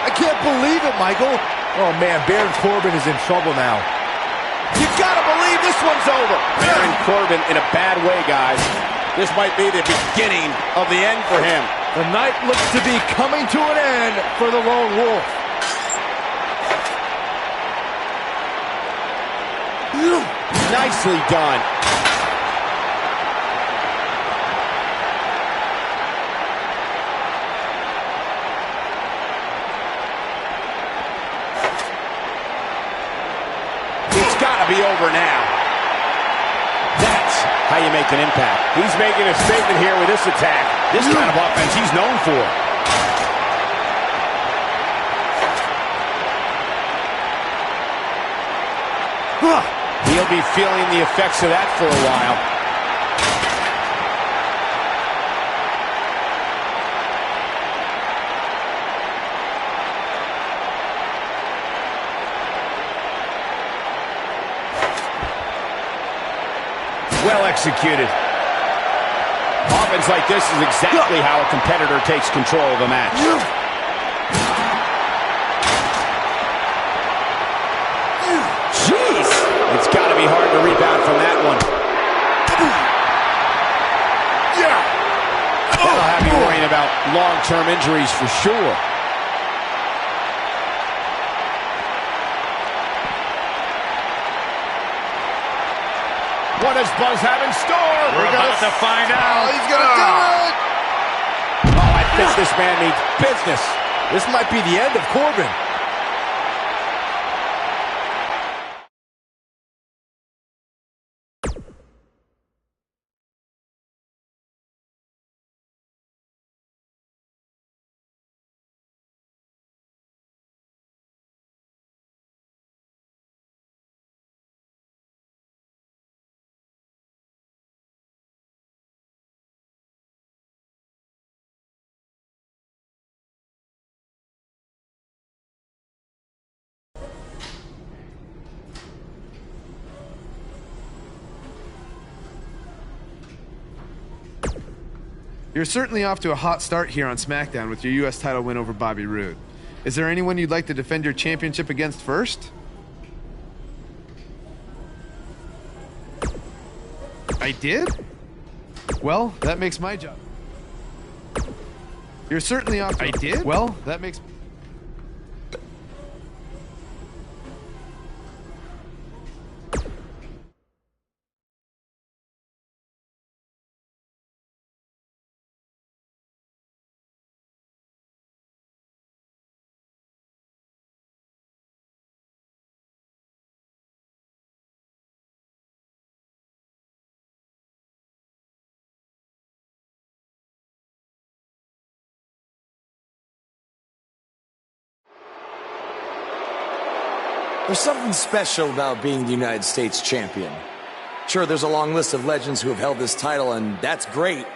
I can't believe it, Michael. Oh, man, Baron Corbin is in trouble now. You gotta believe this one's over. Baron Corbin in a bad way, guys. This might be the beginning of the end for him. The night looks to be coming to an end for the Lone Wolf. Nicely done. It's got to be over now. That's how you make an impact. He's making a statement here with this attack. This kind of offense he's known for. He'll be feeling the effects of that for a while. Well executed. Offense like this is exactly how a competitor takes control of a match. Jeez! It's got to be hard to rebound from that one. That'll have you worrying about long-term injuries for sure. What does Buzz have in store? We're about to find out. Oh, he's going to do it. Oh, I think this man needs business. This might be the end of Corbin. You're certainly off to a hot start here on SmackDown with your U.S. title win over Bobby Roode. Is there anyone you'd like to defend your championship against first? I did? Well, that makes my job. You're certainly off to I did? Well, that makes... There's something special about being the United States champion. Sure, there's a long list of legends who have held this title, and that's great.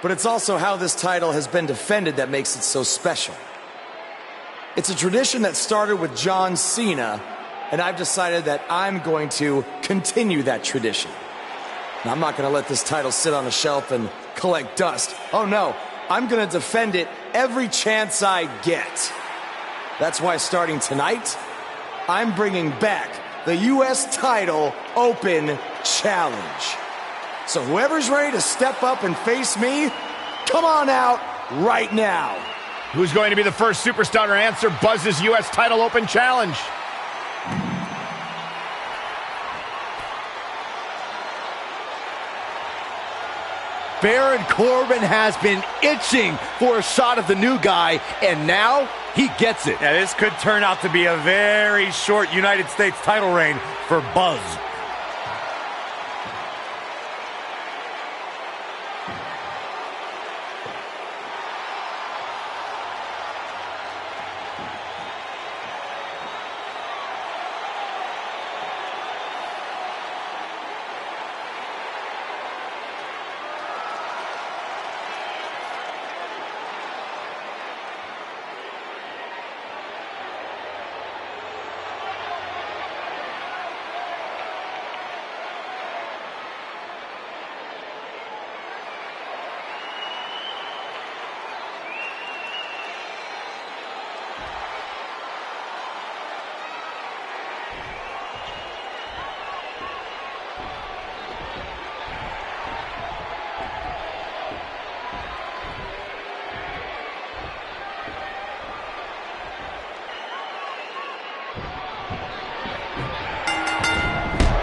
But it's also how this title has been defended that makes it so special. It's a tradition that started with John Cena, and I've decided that I'm going to continue that tradition. Now, I'm not going to let this title sit on a shelf and collect dust. Oh no, I'm going to defend it every chance I get. That's why starting tonight, I'm bringing back the U.S. Title Open Challenge. So whoever's ready to step up and face me, come on out right now. Who's going to be the first superstar to answer Buzz's U.S. Title Open Challenge? Baron Corbin has been itching for a shot of the new guy, and now he gets it. Yeah, this could turn out to be a very short United States title reign for Buzz.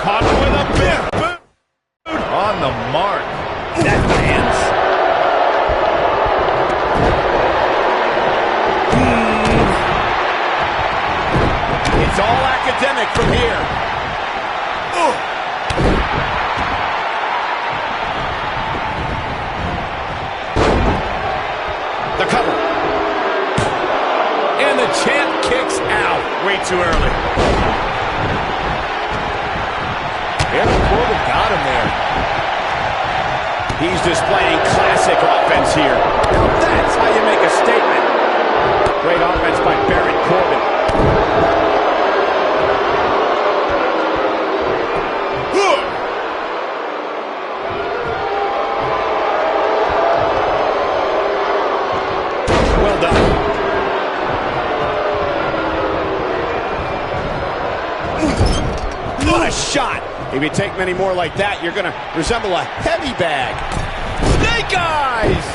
Caught with a big boot. On the mark. That lands. It's all academic from here. The cover. And the champ kicks out. Way too early. Baron Corbin got him there. He's displaying classic offense here. Now that's how you make a statement. Great offense by Baron Corbin. Well done. What a shot. If you take many more like that, you're going to resemble a heavy bag. Snake eyes!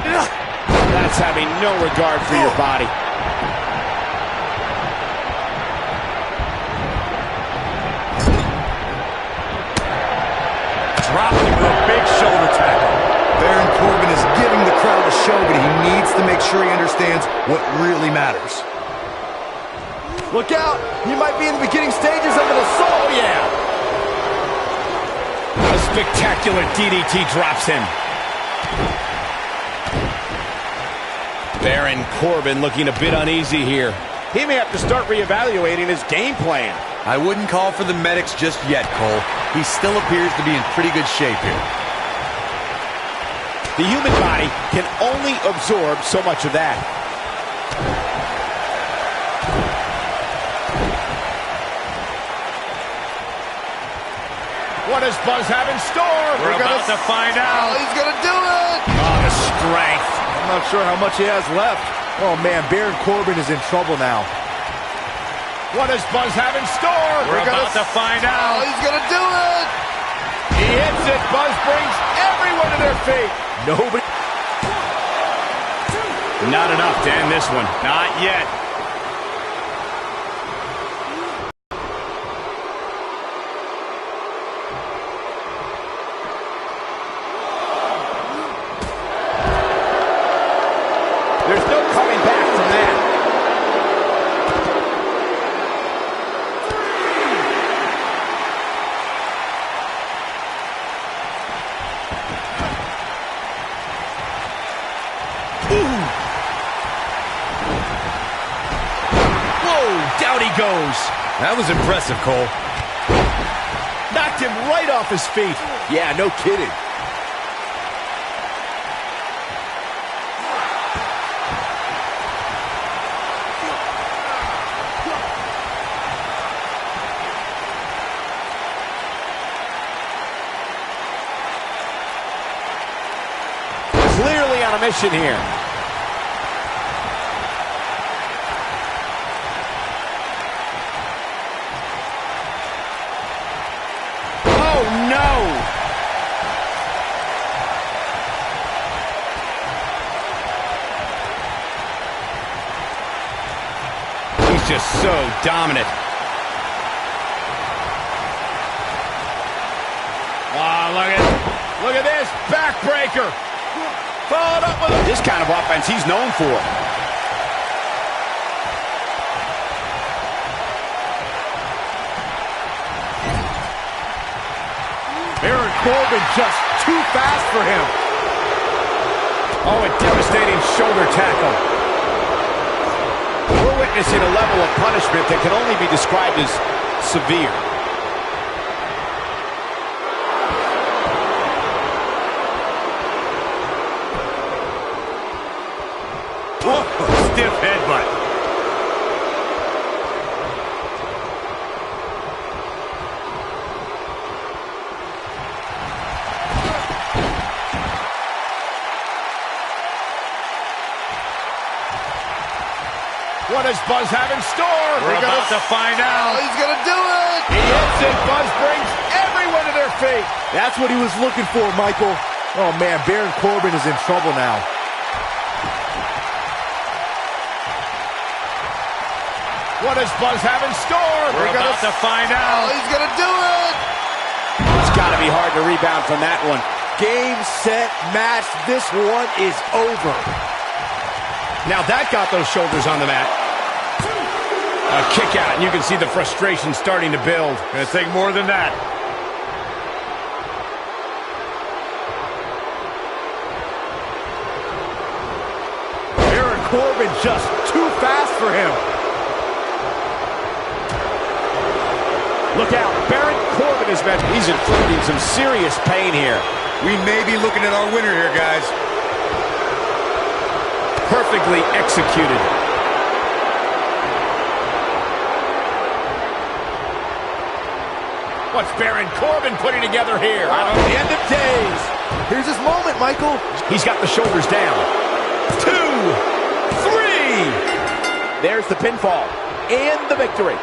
That's having no regard for your body. Dropped him with a big shoulder tackle. Baron Corbin is giving the crowd a show, but he needs to make sure he understands what really matters. Look out! He might be in the beginning stages of an assault! Oh, yeah! A spectacular DDT drops him. Baron Corbin looking a bit uneasy here. He may have to start reevaluating his game plan. I wouldn't call for the medics just yet, Cole. He still appears to be in pretty good shape here. The human body can only absorb so much of that. What does Buzz have in store? We're about to find out. Oh, he's gonna do it! Oh, the strength. I'm not sure how much he has left. Oh man, Baron Corbin is in trouble now. What does Buzz have in store? We're about to find out. Oh, he's gonna do it! He hits it. Buzz brings everyone to their feet. Nobody. Not enough to end this one. Not yet. There's no coming back from that. Whoa, down he goes. That was impressive, Cole. Knocked him right off his feet. Yeah, no kidding. Clearly on a mission here. He's just so dominant. Wow, look at this. Backbreaker. Followed up with this kind of offense he's known for. Baron Corbin just too fast for him. Oh, a devastating shoulder tackle. We're witnessing a level of punishment that can only be described as severe. Stiff headbutt. What does Buzz have in store? We're about to find out. He's going to do it. He hits it. Buzz brings everyone to their feet. That's what he was looking for, Michael. Oh, man, Baron Corbin is in trouble now. What does Buzz have in store? We're about to find out. He's going to do it. It's got to be hard to rebound from that one. Game, set, match. This one is over. Now that got those shoulders on the mat. A kick out, and you can see the frustration starting to build. Gonna take more than that. Baron Corbin just too fast for him. Look out, Baron Corbin has met. He's inflicting some serious pain here. We may be looking at our winner here, guys. Perfectly executed. What's Baron Corbin putting together here? The end of days. Here's his moment, Michael. He's got the shoulders down. 2, 3. There's the pinfall and the victory.